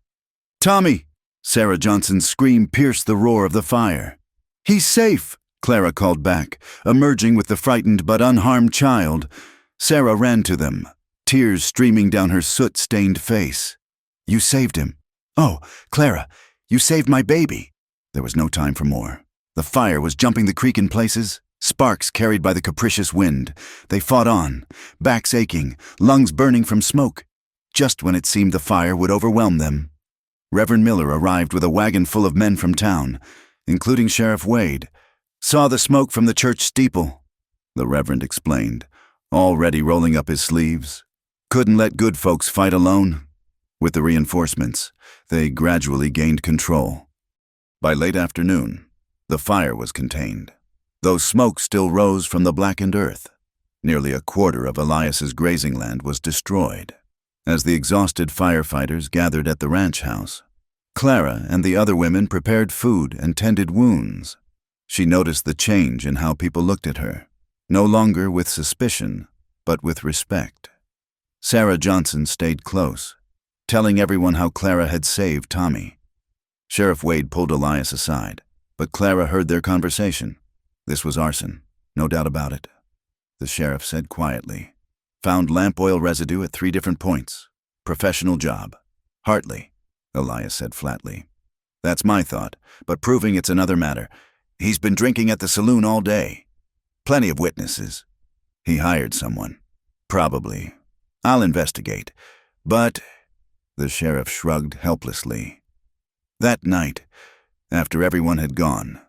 "Tommy!" Sarah Johnson's scream pierced the roar of the fire. "He's safe!" Clara called back, emerging with the frightened but unharmed child. Sarah ran to them, tears streaming down her soot-stained face. "You saved him. Oh, Clara, you saved my baby." There was no time for more. The fire was jumping the creek in places, sparks carried by the capricious wind. They fought on, backs aching, lungs burning from smoke, just when it seemed the fire would overwhelm them. Reverend Miller arrived with a wagon full of men from town, including Sheriff Wade. "Saw the smoke from the church steeple," the Reverend explained, already rolling up his sleeves. "Couldn't let good folks fight alone." With the reinforcements, they gradually gained control. By late afternoon, the fire was contained, though smoke still rose from the blackened earth. Nearly a quarter of Elias's grazing land was destroyed. As the exhausted firefighters gathered at the ranch house, Clara and the other women prepared food and tended wounds. She noticed the change in how people looked at her, no longer with suspicion, but with respect. Sarah Johnson stayed close, telling everyone how Clara had saved Tommy. Sheriff Wade pulled Elias aside, but Clara heard their conversation. "This was arson, no doubt about it," the sheriff said quietly. "Found lamp oil residue at 3 different points. Professional job." "Hartley," Elias said flatly. "That's my thought, but proving it's another matter. He's been drinking at the saloon all day. Plenty of witnesses. He hired someone. Probably. I'll investigate. But," the sheriff shrugged helplessly. That night, after everyone had gone,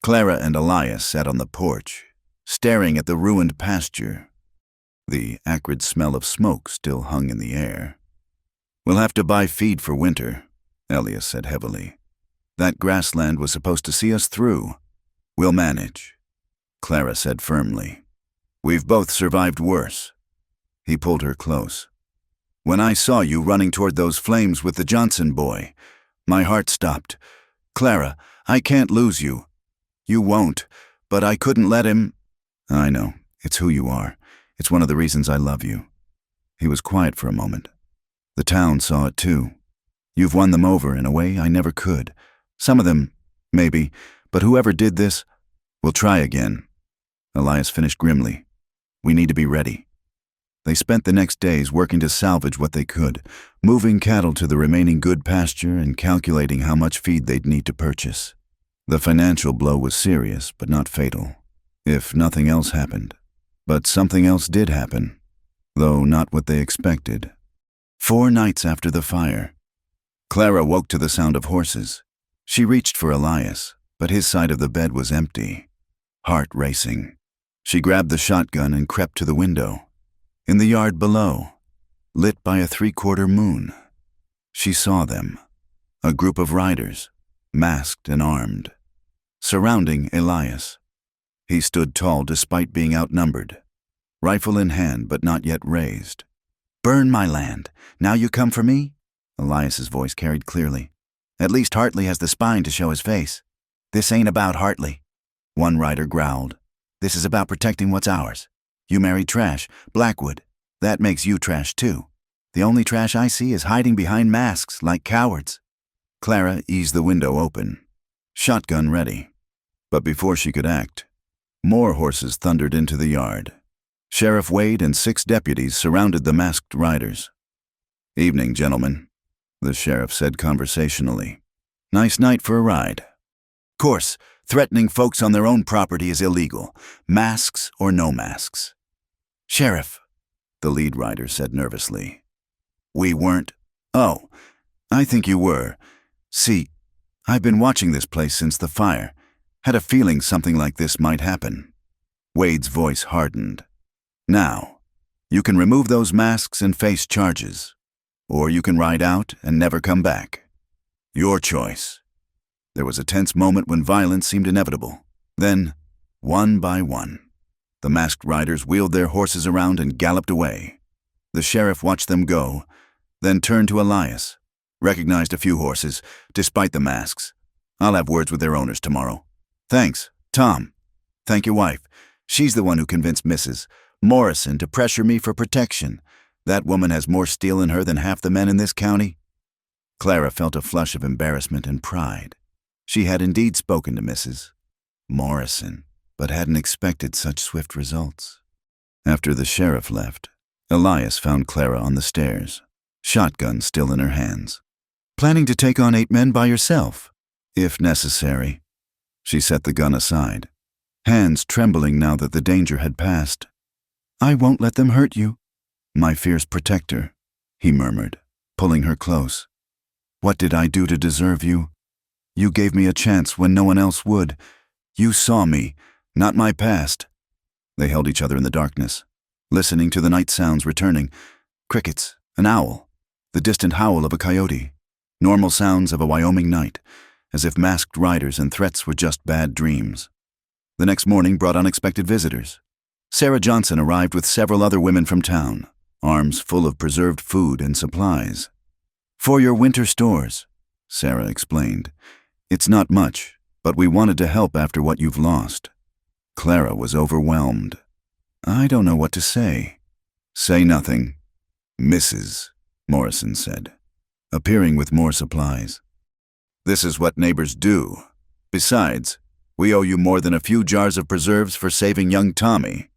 Clara and Elias sat on the porch, staring at the ruined pasture. The acrid smell of smoke still hung in the air. "We'll have to buy feed for winter," Elias said heavily. "That grassland was supposed to see us through. We'll manage," Clara said firmly. "We've both survived worse." He pulled her close. "When I saw you running toward those flames with the Johnson boy, my heart stopped. Clara, I can't lose you. You won't, but I couldn't let him." "I know. It's who you are. It's one of the reasons I love you." He was quiet for a moment. "The town saw it too. You've won them over in a way I never could. Some of them, maybe, but whoever did this, will try again." Elias finished grimly. "We need to be ready." They spent the next days working to salvage what they could, moving cattle to the remaining good pasture and calculating how much feed they'd need to purchase. The financial blow was serious, but not fatal, if nothing else happened. But something else did happen, though not what they expected. 4 nights after the fire, Clara woke to the sound of horses. She reached for Elias, but his side of the bed was empty, heart racing. She grabbed the shotgun and crept to the window. In the yard below, lit by a 3/4 moon, she saw them, a group of riders, masked and armed, surrounding Elias. He stood tall despite being outnumbered, rifle in hand but not yet raised. "Burn my land. Now you come for me?" Elias's voice carried clearly. "At least Hartley has the spine to show his face." "This ain't about Hartley," one rider growled. "This is about protecting what's ours. You married trash, Blackwood. That makes you trash too. The only trash I see is hiding behind masks like cowards." Clara eased the window open, shotgun ready. But before she could act, more horses thundered into the yard. Sheriff Wade and 6 deputies surrounded the masked riders. "Evening, gentlemen," the sheriff said conversationally. Nice night for a ride. Course, threatening folks on their own property is illegal, masks or no masks. Sheriff, the lead rider said nervously. We weren't. Oh, I think you were. See, I've been watching this place since the fire. Had a feeling something like this might happen. Wade's voice hardened. Now, you can remove those masks and face charges. Or you can ride out and never come back. Your choice. There was a tense moment when violence seemed inevitable. Then, one by one, the masked riders wheeled their horses around and galloped away. The sheriff watched them go, then turned to Elias. Recognized a few horses, despite the masks. I'll have words with their owners tomorrow. Thanks, Tom. Thank your wife. She's the one who convinced Mrs. Morrison to pressure me for protection. That woman has more steel in her than half the men in this county. Clara felt a flush of embarrassment and pride. She had indeed spoken to Mrs. Morrison, but hadn't expected such swift results. After the sheriff left, Elias found Clara on the stairs, shotgun still in her hands. Planning to take on 8 men by yourself? If necessary. She set the gun aside, hands trembling now that the danger had passed. I won't let them hurt you. My fierce protector, he murmured, pulling her close. What did I do to deserve you? You gave me a chance when no one else would. You saw me, not my past. They held each other in the darkness, listening to the night sounds returning. Crickets, an owl, the distant howl of a coyote. Normal sounds of a Wyoming night, as if masked riders and threats were just bad dreams. The next morning brought unexpected visitors. Sarah Johnson arrived with several other women from town, arms full of preserved food and supplies. For your winter stores, Sarah explained. It's not much, but we wanted to help after what you've lost. Clara was overwhelmed. I don't know what to say. Say nothing. Mrs. Morrison said, appearing with more supplies. This is what neighbors do. Besides, we owe you more than a few jars of preserves for saving young Tommy.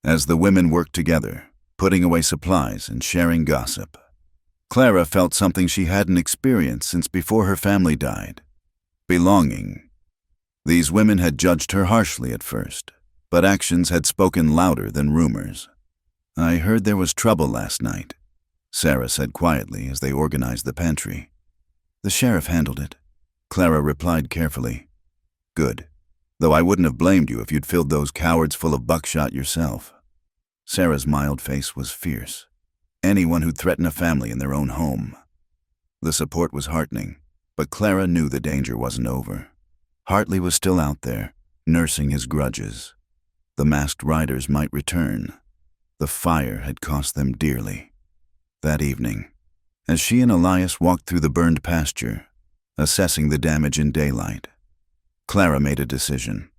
As the women worked together, putting away supplies and sharing gossip, Clara felt something she hadn't experienced since before her family died. Belonging. These women had judged her harshly at first, but actions had spoken louder than rumors. I heard there was trouble last night, Sarah said quietly as they organized the pantry. The sheriff handled it, Clara replied carefully. Good, though I wouldn't have blamed you if you'd filled those cowards full of buckshot yourself. Sarah's mild face was fierce. Anyone who'd threaten a family in their own home. The support was heartening, but Clara knew the danger wasn't over. Hartley was still out there, nursing his grudges. The masked riders might return. The fire had cost them dearly. That evening, as she and Elias walked through the burned pasture, assessing the damage in daylight, Clara made a decision.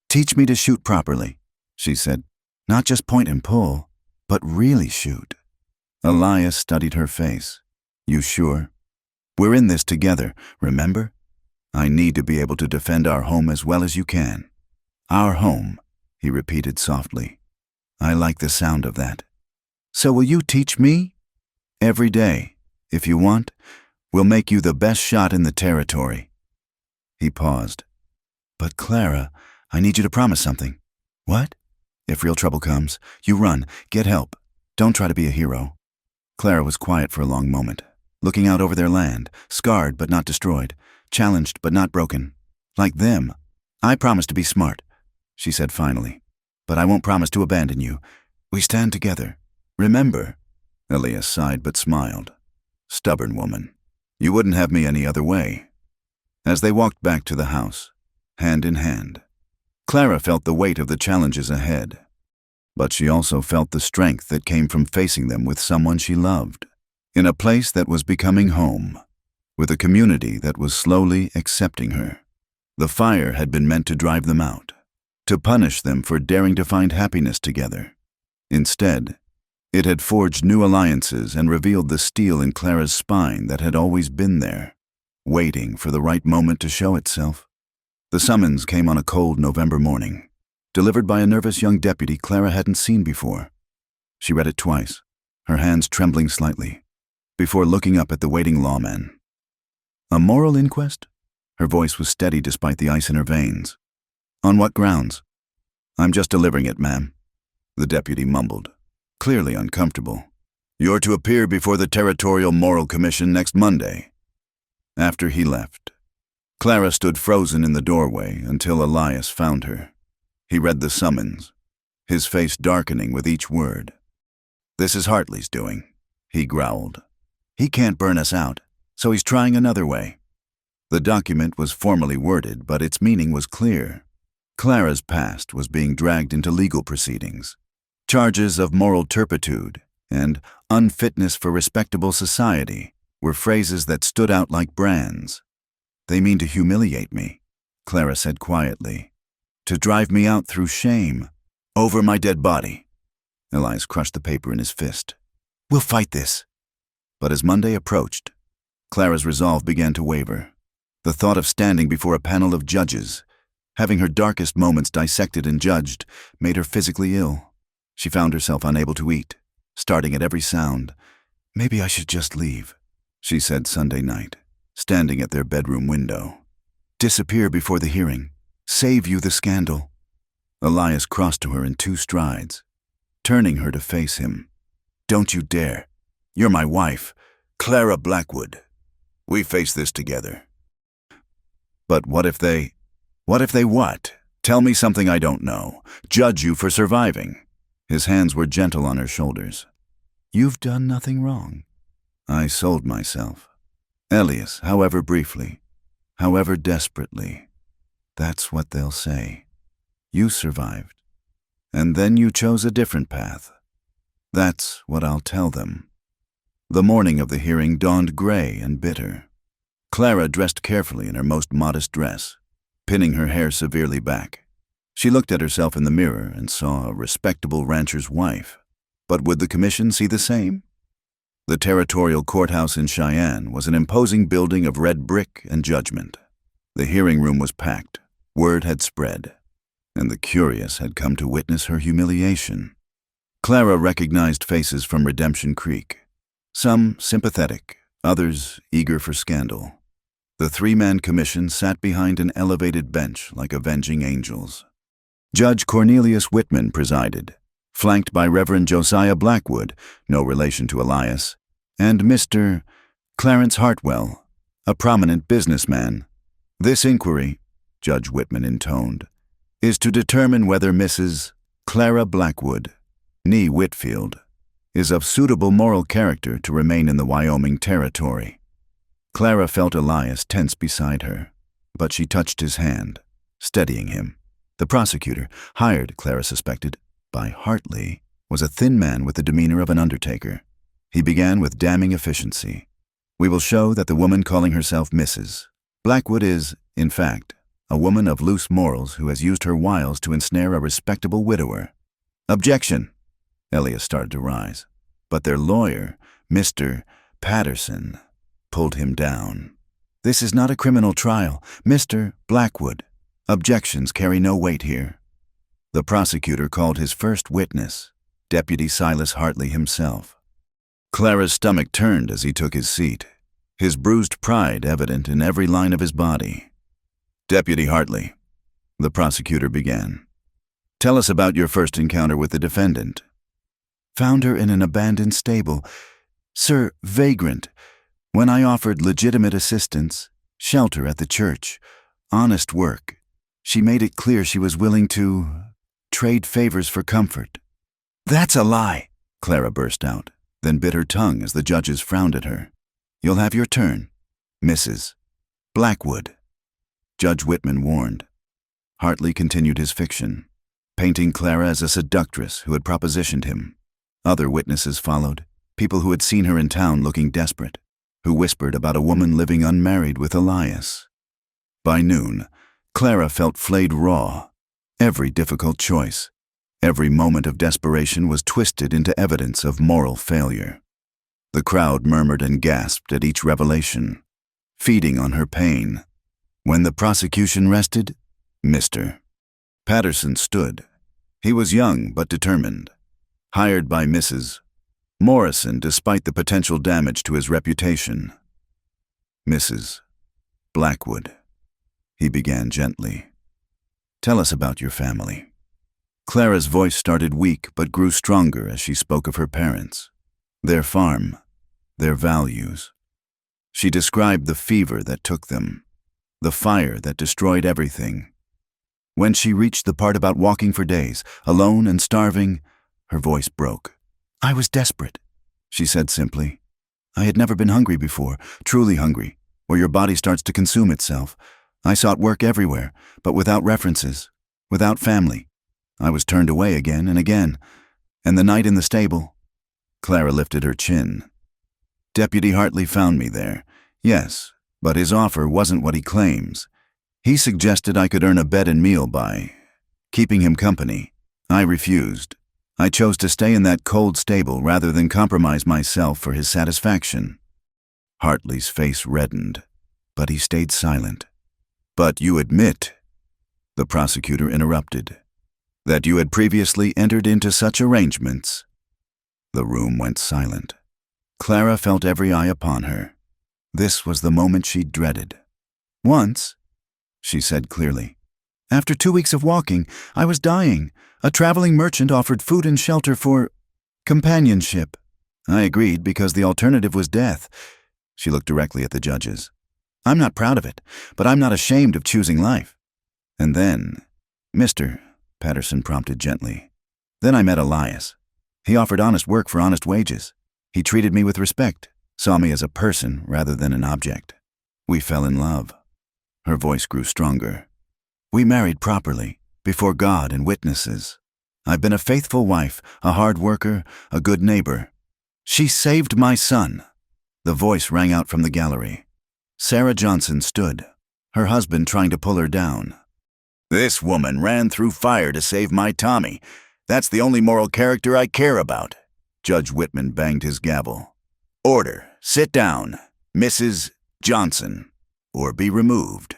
Teach me to shoot properly, she said. Not just point and pull, but really shoot. Elias studied her face. You sure? We're in this together, remember? I need to be able to defend our home as well as you can. Our home, he repeated softly. I like the sound of that. So will you teach me? Every day, if you want, we'll make you the best shot in the territory. He paused. But Clara, I need you to promise something. What? If real trouble comes, you run, get help. Don't try to be a hero. Clara was quiet for a long moment, looking out over their land, scarred but not destroyed, challenged but not broken. Like them, I promise to be smart, she said finally. But I won't promise to abandon you. We stand together. Remember? Elias sighed but smiled. Stubborn woman. You wouldn't have me any other way. As they walked back to the house, hand in hand, Clara felt the weight of the challenges ahead. But she also felt the strength that came from facing them with someone she loved, in a place that was becoming home, with a community that was slowly accepting her. The fire had been meant to drive them out, to punish them for daring to find happiness together. Instead, it had forged new alliances and revealed the steel in Clara's spine that had always been there, waiting for the right moment to show itself. The summons came on a cold November morning, delivered by a nervous young deputy Clara hadn't seen before. She read it twice, her hands trembling slightly. before looking up at the waiting lawmen. A moral inquest? Her voice was steady despite the ice in her veins. On what grounds? I'm just delivering it, ma'am, the deputy mumbled, clearly uncomfortable. You're to appear before the Territorial Moral Commission next Monday. After he left, Clara stood frozen in the doorway until Elias found her. He read the summons, his face darkening with each word. This is Hartley's doing, he growled. He can't burn us out, so he's trying another way. The document was formally worded, but its meaning was clear. Clara's past was being dragged into legal proceedings. Charges of moral turpitude and unfitness for respectable society were phrases that stood out like brands. They mean to humiliate me, Clara said quietly. To drive me out through shame, over my dead body. Elias crushed the paper in his fist. We'll fight this. But as Monday approached, Clara's resolve began to waver. The thought of standing before a panel of judges, having her darkest moments dissected and judged, made her physically ill. She found herself unable to eat, starting at every sound. Maybe I should just leave, she said Sunday night, standing at their bedroom window. Disappear before the hearing. Save you the scandal. Elias crossed to her in 2 strides, turning her to face him. Don't you dare. You're my wife, Clara Blackwood. We face this together. But what if they what? Tell me something I don't know. Judge you for surviving. His hands were gentle on her shoulders. You've done nothing wrong. I sold myself. Elias, however briefly, however desperately. That's what they'll say. You survived. And then you chose a different path. That's what I'll tell them. The morning of the hearing dawned gray and bitter. Clara dressed carefully in her most modest dress, pinning her hair severely back. She looked at herself in the mirror and saw a respectable rancher's wife. But would the commission see the same? The Territorial Courthouse in Cheyenne was an imposing building of red brick and judgment. The hearing room was packed. Word had spread, and the curious had come to witness her humiliation. Clara recognized faces from Redemption Creek, some sympathetic, others eager for scandal. The 3-man commission sat behind an elevated bench like avenging angels. Judge Cornelius Whitman presided, flanked by Reverend Josiah Blackwood, no relation to Elias, and Mr. Clarence Hartwell, a prominent businessman. This inquiry, Judge Whitman intoned, is to determine whether Mrs. Clara Blackwood, née Whitfield, is of suitable moral character to remain in the Wyoming Territory. Clara felt Elias tense beside her, but she touched his hand, steadying him. The prosecutor, hired, Clara suspected, by Hartley, was a thin man with the demeanor of an undertaker. He began with damning efficiency. We will show that the woman calling herself Mrs. Blackwood is, in fact, a woman of loose morals who has used her wiles to ensnare a respectable widower. Objection! Elias started to rise, but their lawyer, Mr. Patterson, pulled him down. This is not a criminal trial, Mr. Blackwood. Objections carry no weight here. The prosecutor called his first witness, Deputy Silas Hartley himself. Clara's stomach turned as he took his seat, his bruised pride evident in every line of his body. Deputy Hartley, the prosecutor began. Tell us about your first encounter with the defendant. Found her in an abandoned stable. Sir, vagrant. When I offered legitimate assistance, shelter at the church, honest work, she made it clear she was willing to trade favors for comfort. That's a lie, Clara burst out, then bit her tongue as the judges frowned at her. You'll have your turn, Mrs. Blackwood. Judge Whitman warned. Hartley continued his fiction, painting Clara as a seductress who had propositioned him. Other witnesses followed, people who had seen her in town looking desperate, who whispered about a woman living unmarried with Elias. By noon, Clara felt flayed raw. Every difficult choice, every moment of desperation was twisted into evidence of moral failure. The crowd murmured and gasped at each revelation, feeding on her pain. When the prosecution rested, Mr. Patterson stood. He was young but determined, hired by Mrs. Morrison, despite the potential damage to his reputation. "Mrs. Blackwood," he began gently. "Tell us about your family." Clara's voice started weak but grew stronger as she spoke of her parents, their farm, their values. She described the fever that took them, the fire that destroyed everything. When she reached the part about walking for days, alone and starving, her voice broke. "I was desperate," she said simply. "I had never been hungry before, truly hungry, where your body starts to consume itself. I sought work everywhere, but without references, without family. I was turned away again and again. And the night in the stable—" Clara lifted her chin. "Deputy Hartley found me there, yes, but his offer wasn't what he claims. He suggested I could earn a bed and meal by keeping him company. I refused. I chose to stay in that cold stable rather than compromise myself for his satisfaction." Hartley's face reddened, but he stayed silent. "But you admit," the prosecutor interrupted, "that you had previously entered into such arrangements." The room went silent. Clara felt every eye upon her. This was the moment she dreaded. "Once," she said clearly. "After 2 weeks of walking, I was dying. A traveling merchant offered food and shelter for companionship. I agreed because the alternative was death." She looked directly at the judges. "I'm not proud of it, but I'm not ashamed of choosing life." "And then, Mr. Patterson prompted gently. "Then I met Elias. He offered honest work for honest wages. He treated me with respect, saw me as a person rather than an object. We fell in love." Her voice grew stronger. "We married properly, before God and witnesses. I've been a faithful wife, a hard worker, a good neighbor. She saved my son." The voice rang out from the gallery. Sarah Johnson stood, her husband trying to pull her down. "This woman ran through fire to save my Tommy. That's the only moral character I care about." Judge Whitman banged his gavel. "Order, sit down, Mrs. Johnson, or be removed."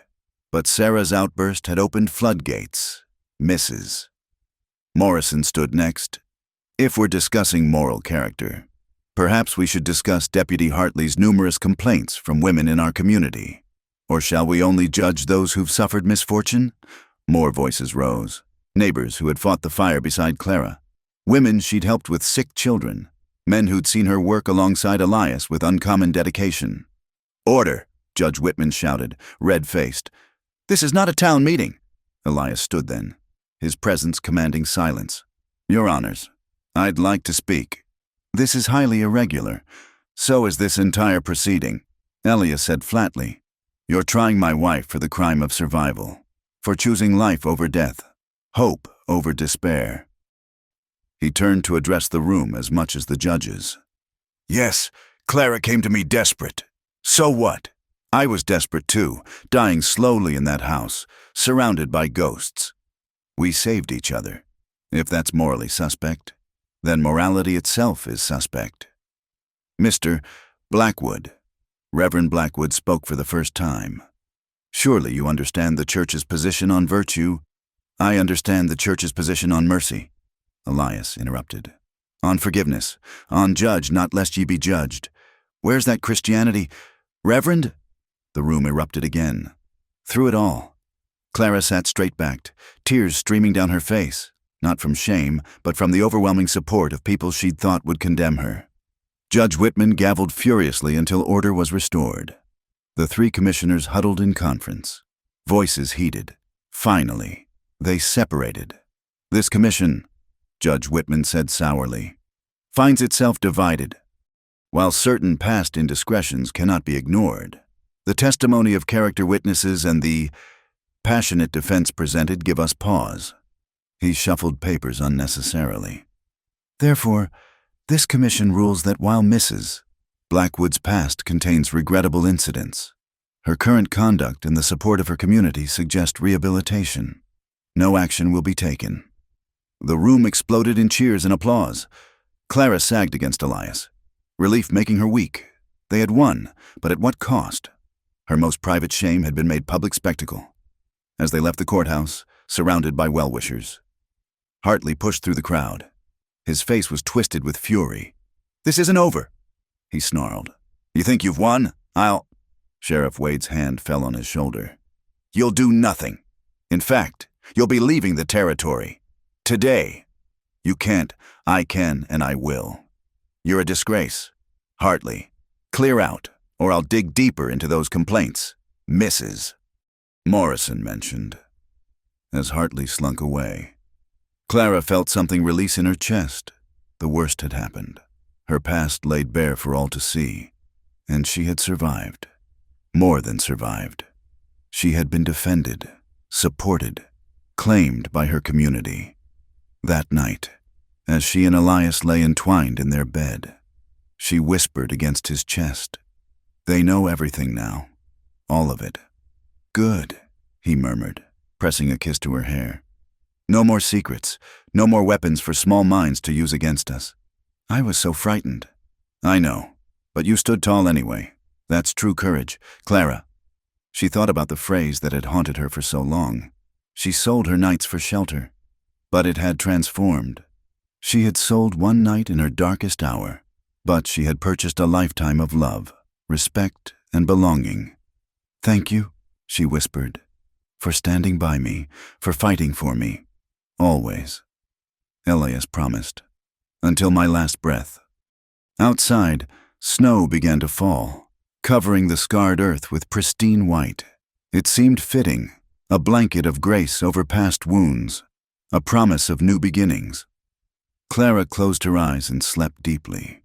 But Sarah's outburst had opened floodgates. "Mrs." Morrison stood next. "If we're discussing moral character, perhaps we should discuss Deputy Hartley's numerous complaints from women in our community. Or shall we only judge those who've suffered misfortune?" More voices rose. Neighbors who had fought the fire beside Clara. Women she'd helped with sick children. Men who'd seen her work alongside Elias with uncommon dedication. "Order," Judge Whitman shouted, red-faced. "This is not a town meeting." Elias stood then, his presence commanding silence. "Your Honors, I'd like to speak." "This is highly irregular. So is this entire proceeding," Elias said flatly. "You're trying my wife for the crime of survival, for choosing life over death, hope over despair." He turned to address the room as much as the judges. "Yes, Clara came to me desperate. So what? I was desperate too, dying slowly in that house, surrounded by ghosts. We saved each other. If that's morally suspect, then morality itself is suspect." "Mr. Blackwood," Reverend Blackwood spoke for the first time. "Surely you understand the Church's position on virtue." "I understand the Church's position on mercy," Elias interrupted. "On forgiveness, on judge not lest ye be judged. Where's that Christianity? Reverend?" The room erupted again. Through it all, Clara sat straight-backed, tears streaming down her face, not from shame, but from the overwhelming support of people she'd thought would condemn her. Judge Whitman gavelled furiously until order was restored. The 3 commissioners huddled in conference. Voices heated. Finally, they separated. "This commission," Judge Whitman said sourly, "finds itself divided. While certain past indiscretions cannot be ignored, the testimony of character witnesses and the passionate defense presented give us pause." He shuffled papers unnecessarily. "Therefore, this commission rules that while Mrs. Blackwood's past contains regrettable incidents, her current conduct and the support of her community suggest rehabilitation. No action will be taken." The room exploded in cheers and applause. Clara sagged against Elias, relief making her weak. They had won, but at what cost? Her most private shame had been made public spectacle. As they left the courthouse, surrounded by well-wishers, Hartley pushed through the crowd. His face was twisted with fury. This isn't over, he snarled. You think you've won? Sheriff Wade's hand fell on his shoulder. You'll do nothing. In fact, you'll be leaving the territory. Today. You can't. I can, and I will. You're a disgrace. Hartley, clear out, or I'll dig deeper into those complaints. Mrs. Morrison mentioned. As Hartley slunk away, Clara felt something release in her chest. The worst had happened. Her past laid bare for all to see, and she had survived. More than survived. She had been defended, supported, claimed by her community. That night, as she and Elias lay entwined in their bed, she whispered against his chest. They know everything now. All of it. Good, he murmured, pressing a kiss to her hair. No more secrets, no more weapons for small minds to use against us. I was so frightened. I know, but you stood tall anyway. That's true courage, Clara. She thought about the phrase that had haunted her for so long. She sold her nights for shelter, but it had transformed. She had sold one night in her darkest hour, but she had purchased a lifetime of love, respect, and belonging. Thank you, she whispered, for standing by me, for fighting for me. Always. Elias promised. Until my last breath. Outside, snow began to fall, covering the scarred earth with pristine white. It seemed fitting, a blanket of grace over past wounds, a promise of new beginnings. Clara closed her eyes and slept deeply.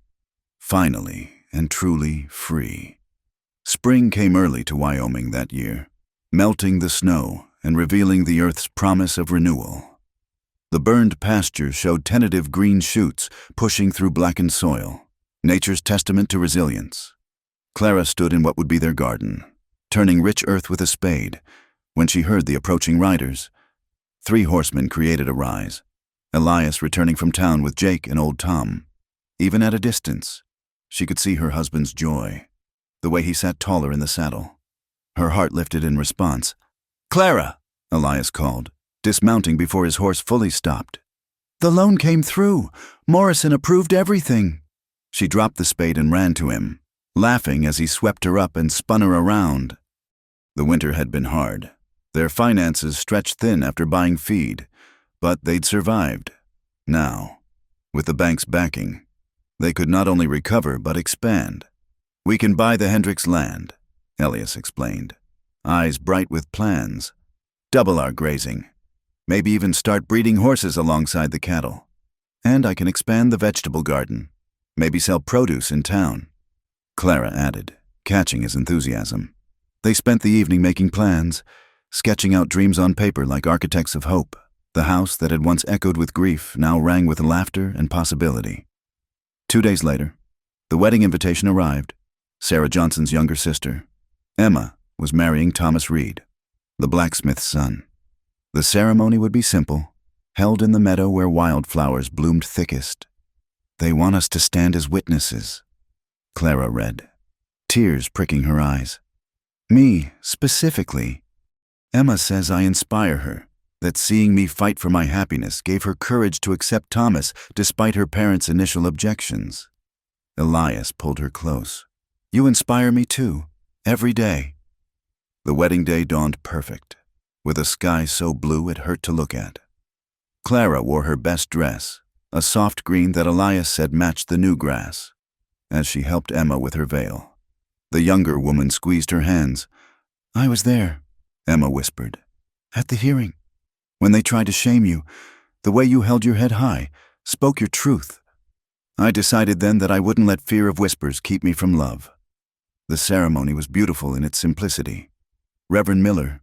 Finally and truly free. Spring came early to Wyoming that year, melting the snow and revealing the earth's promise of renewal. The burned pasture showed tentative green shoots pushing through blackened soil, nature's testament to resilience. Clara stood in what would be their garden, turning rich earth with a spade, when she heard the approaching riders. 3 horsemen created a rise, Elias returning from town with Jake and old Tom. Even at a distance, she could see her husband's joy, the way he sat taller in the saddle. Her heart lifted in response. Clara, Elias called, dismounting before his horse fully stopped. The loan came through. Morrison approved everything. She dropped the spade and ran to him, laughing as he swept her up and spun her around. The winter had been hard. Their finances stretched thin after buying feed, but they'd survived. Now, with the bank's backing, they could not only recover but expand. We can buy the Hendricks land, Elias explained, eyes bright with plans. Double our grazing. Maybe even start breeding horses alongside the cattle. And I can expand the vegetable garden. Maybe sell produce in town. Clara added, catching his enthusiasm. They spent the evening making plans, sketching out dreams on paper like architects of hope. The house that had once echoed with grief now rang with laughter and possibility. 2 days later, the wedding invitation arrived. Sarah Johnson's younger sister, Emma, was marrying Thomas Reed, the blacksmith's son. The ceremony would be simple, held in the meadow where wildflowers bloomed thickest. They want us to stand as witnesses, Clara read, tears pricking her eyes. Me, specifically. Emma says I inspire her, that seeing me fight for my happiness gave her courage to accept Thomas despite her parents' initial objections. Elias pulled her close. You inspire me too, every day. The wedding day dawned perfect, with a sky so blue it hurt to look at. Clara wore her best dress, a soft green that Elias said matched the new grass, as she helped Emma with her veil. The younger woman squeezed her hands. I was there, Emma whispered, at the hearing. When they tried to shame you, the way you held your head high, spoke your truth. I decided then that I wouldn't let fear of whispers keep me from love. The ceremony was beautiful in its simplicity. Reverend Miller,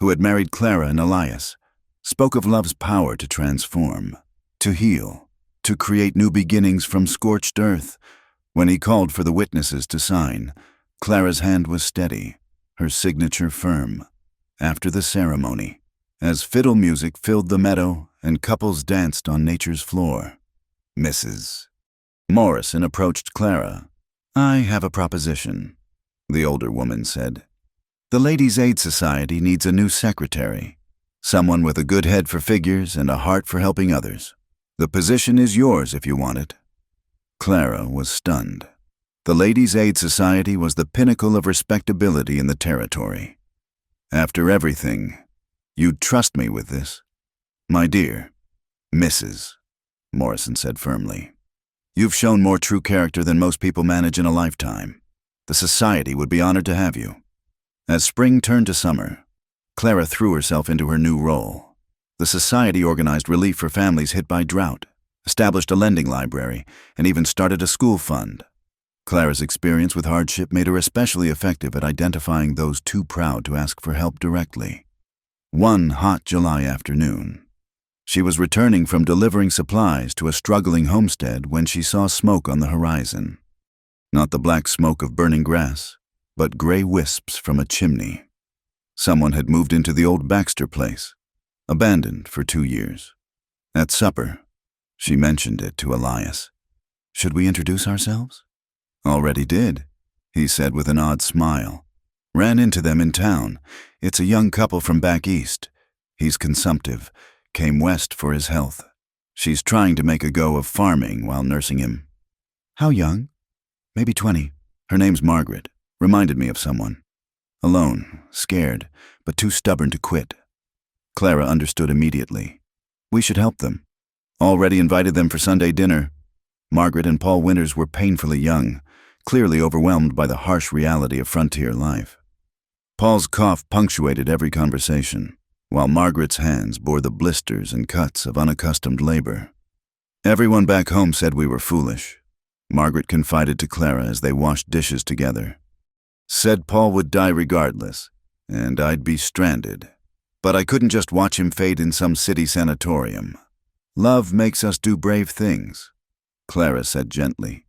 who had married Clara and Elias, spoke of love's power to transform, to heal, to create new beginnings from scorched earth. When he called for the witnesses to sign, Clara's hand was steady, her signature firm. After the ceremony, as fiddle music filled the meadow and couples danced on nature's floor, Mrs. Morrison approached Clara. I have a proposition, the older woman said. The Ladies' Aid Society needs a new secretary, someone with a good head for figures and a heart for helping others. The position is yours if you want it. Clara was stunned. The Ladies' Aid Society was the pinnacle of respectability in the territory. After everything, you'd trust me with this? My dear, Mrs., Morrison said firmly. You've shown more true character than most people manage in a lifetime. The society would be honored to have you. As spring turned to summer, Clara threw herself into her new role. The society organized relief for families hit by drought, established a lending library, and even started a school fund. Clara's experience with hardship made her especially effective at identifying those too proud to ask for help directly. One hot July afternoon, she was returning from delivering supplies to a struggling homestead when she saw smoke on the horizon. Not the black smoke of burning grass, but gray wisps from a chimney. Someone had moved into the old Baxter place, abandoned for 2 years. At supper, she mentioned it to Elias. Should we introduce ourselves? Already did, he said with an odd smile. Ran into them in town. It's a young couple from back east. He's consumptive, came west for his health. She's trying to make a go of farming while nursing him. How young? Maybe 20. Her name's Margaret. Reminded me of someone. Alone, scared, but too stubborn to quit. Clara understood immediately. We should help them. Already invited them for Sunday dinner. Margaret and Paul Winters were painfully young, clearly overwhelmed by the harsh reality of frontier life. Paul's cough punctuated every conversation, while Margaret's hands bore the blisters and cuts of unaccustomed labor. Everyone back home said we were foolish, Margaret confided to Clara as they washed dishes together. Said Paul would die regardless, and I'd be stranded. But I couldn't just watch him fade in some city sanatorium. Love makes us do brave things, Clara said gently.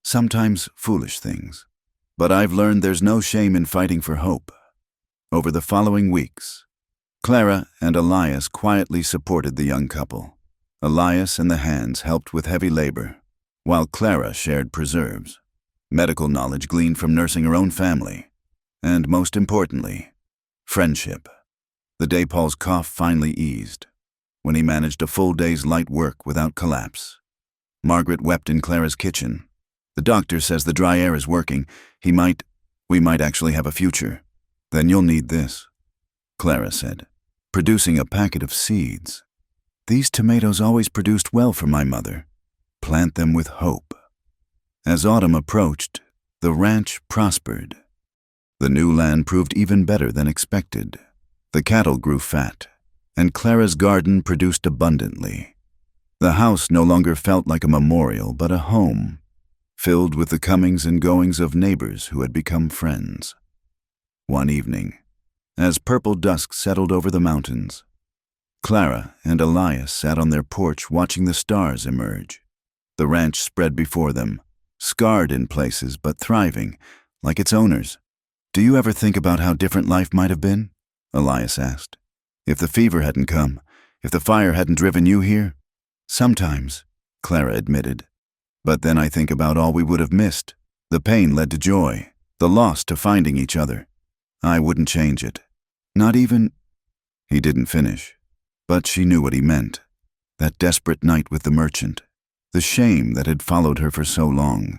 Sometimes foolish things. But I've learned there's no shame in fighting for hope. Over the following weeks, Clara and Elias quietly supported the young couple. Elias and the hands helped with heavy labor, while Clara shared preserves, medical knowledge gleaned from nursing her own family, and most importantly, friendship. The day Paul's cough finally eased, when he managed a full day's light work without collapse. Margaret wept in Clara's kitchen. The doctor says the dry air is working. We might actually have a future. Then you'll need this, Clara said, producing a packet of seeds. These tomatoes always produced well for my mother. Plant them with hope. As autumn approached, the ranch prospered. The new land proved even better than expected. The cattle grew fat, and Clara's garden produced abundantly. The house no longer felt like a memorial, but a home, filled with the comings and goings of neighbors who had become friends. One evening, as purple dusk settled over the mountains, Clara and Elias sat on their porch watching the stars emerge. The ranch spread before them, scarred in places but thriving, like its owners. Do you ever think about how different life might have been? Elias asked. If the fever hadn't come, if the fire hadn't driven you here? Sometimes, Clara admitted. But then I think about all we would have missed. The pain led to joy, the loss to finding each other. I wouldn't change it. Not even... He didn't finish, but she knew what he meant. That desperate night with the merchant, the shame that had followed her for so long.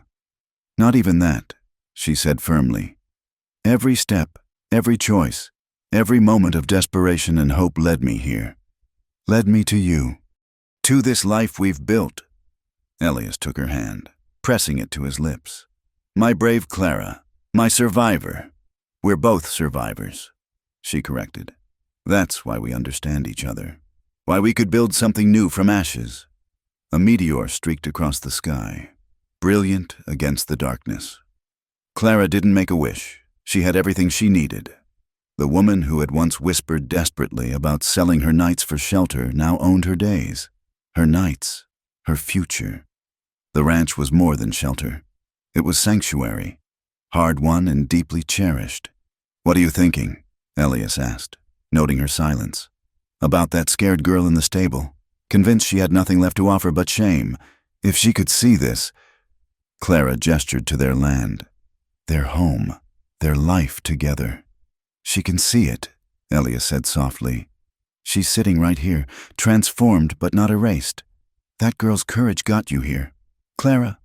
Not even that, she said firmly. Every step, every choice, every moment of desperation and hope led me here. Led me to you. To this life we've built. Elias took her hand, pressing it to his lips. My brave Clara, my survivor. We're both survivors, she corrected. That's why we understand each other. Why we could build something new from ashes. A meteor streaked across the sky, brilliant against the darkness. Clara didn't make a wish. She had everything she needed. The woman who had once whispered desperately about selling her nights for shelter now owned her days, her nights, her future. The ranch was more than shelter. It was sanctuary, hard-won and deeply cherished. What are you thinking? Elias asked, noting her silence. About that scared girl in the stable, convinced she had nothing left to offer but shame. If she could see this... Clara gestured to their land, their home, their life together. She can see it, Elias said softly. She's sitting right here, transformed but not erased. That girl's courage got you here. Clara,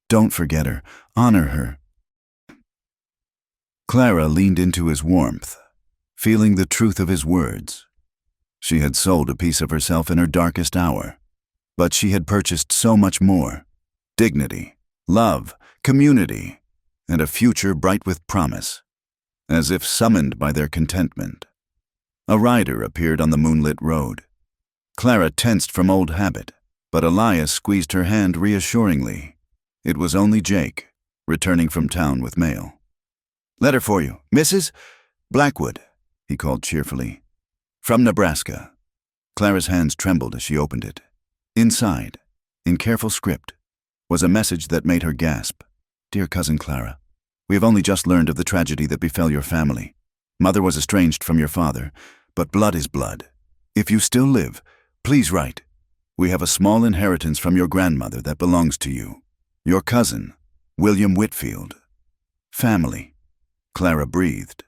Don't forget her. Honor her. Clara leaned into his warmth, feeling the truth of his words. She had sold a piece of herself in her darkest hour, but she had purchased so much more: dignity, love, community, and a future bright with promise. As if summoned by their contentment, a rider appeared on the moonlit road. Clara tensed from old habit, but Elias squeezed her hand reassuringly. It was only Jake, returning from town with mail. "Letter for you, Mrs. Blackwood," he called cheerfully. "From Nebraska." Clara's hands trembled as she opened it. Inside, in careful script, was a message that made her gasp. "Dear Cousin Clara, we have only just learned of the tragedy that befell your family. Mother was estranged from your father, but blood is blood. If you still live, please write. We have a small inheritance from your grandmother that belongs to you. Your cousin, William Whitfield." Family. Clara breathed.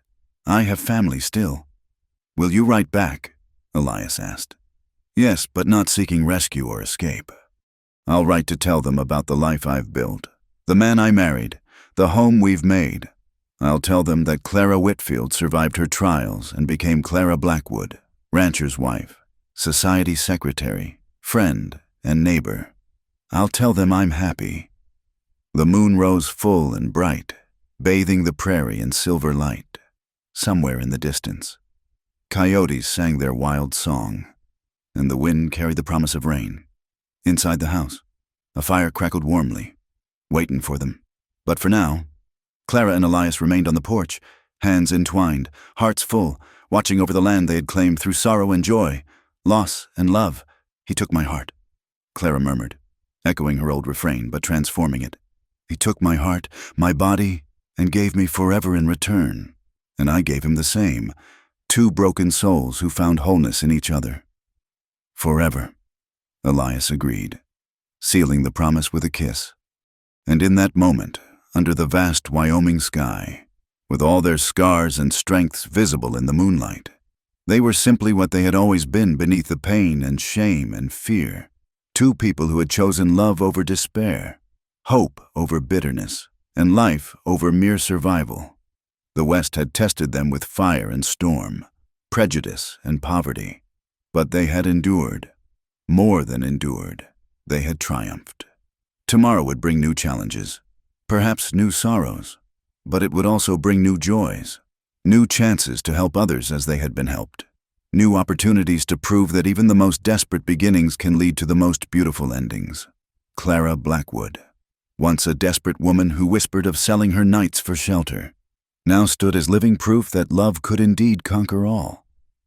"I have family still." "Will you write back?" Elias asked. "Yes, but not seeking rescue or escape. I'll write to tell them about the life I've built, the man I married, the home we've made. I'll tell them that Clara Whitfield survived her trials and became Clara Blackwood, rancher's wife, society secretary, friend, and neighbor. I'll tell them I'm happy." The moon rose full and bright, bathing the prairie in silver light. Somewhere in the distance, coyotes sang their wild song, and the wind carried the promise of rain. Inside the house, a fire crackled warmly, waiting for them. But for now, Clara and Elias remained on the porch, hands entwined, hearts full, watching over the land they had claimed through sorrow and joy, loss and love. "He took my heart," Clara murmured, echoing her old refrain but transforming it. "He took my heart, my body, and gave me forever in return. And I gave him the same, two broken souls who found wholeness in each other." "Forever," Elias agreed, sealing the promise with a kiss. And in that moment, under the vast Wyoming sky, with all their scars and strengths visible in the moonlight, they were simply what they had always been beneath the pain and shame and fear. Two people who had chosen love over despair, hope over bitterness, and life over mere survival. The West had tested them with fire and storm, prejudice and poverty, but they had endured. More than endured, they had triumphed. Tomorrow would bring new challenges, perhaps new sorrows, but it would also bring new joys, new chances to help others as they had been helped, new opportunities to prove that even the most desperate beginnings can lead to the most beautiful endings. Clara Blackwood, once a desperate woman who whispered of selling her nights for shelter, now stood as living proof that love could indeed conquer all.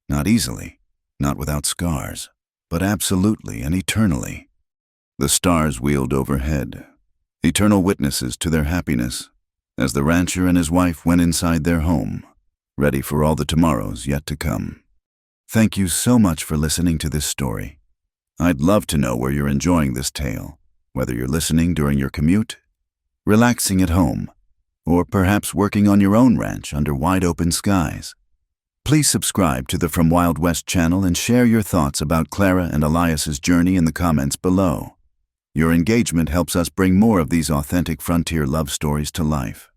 Not easily, not without scars, but absolutely and eternally. The stars wheeled overhead, eternal witnesses to their happiness, as the rancher and his wife went inside their home, ready for all the tomorrows yet to come. Thank you so much for listening to this story. I'd love to know where you're enjoying this tale, whether you're listening during your commute, relaxing at home, or perhaps working on your own ranch under wide open skies. Please subscribe to the From Wild West channel and share your thoughts about Clara and Elias's journey in the comments below. Your engagement helps us bring more of these authentic frontier love stories to life.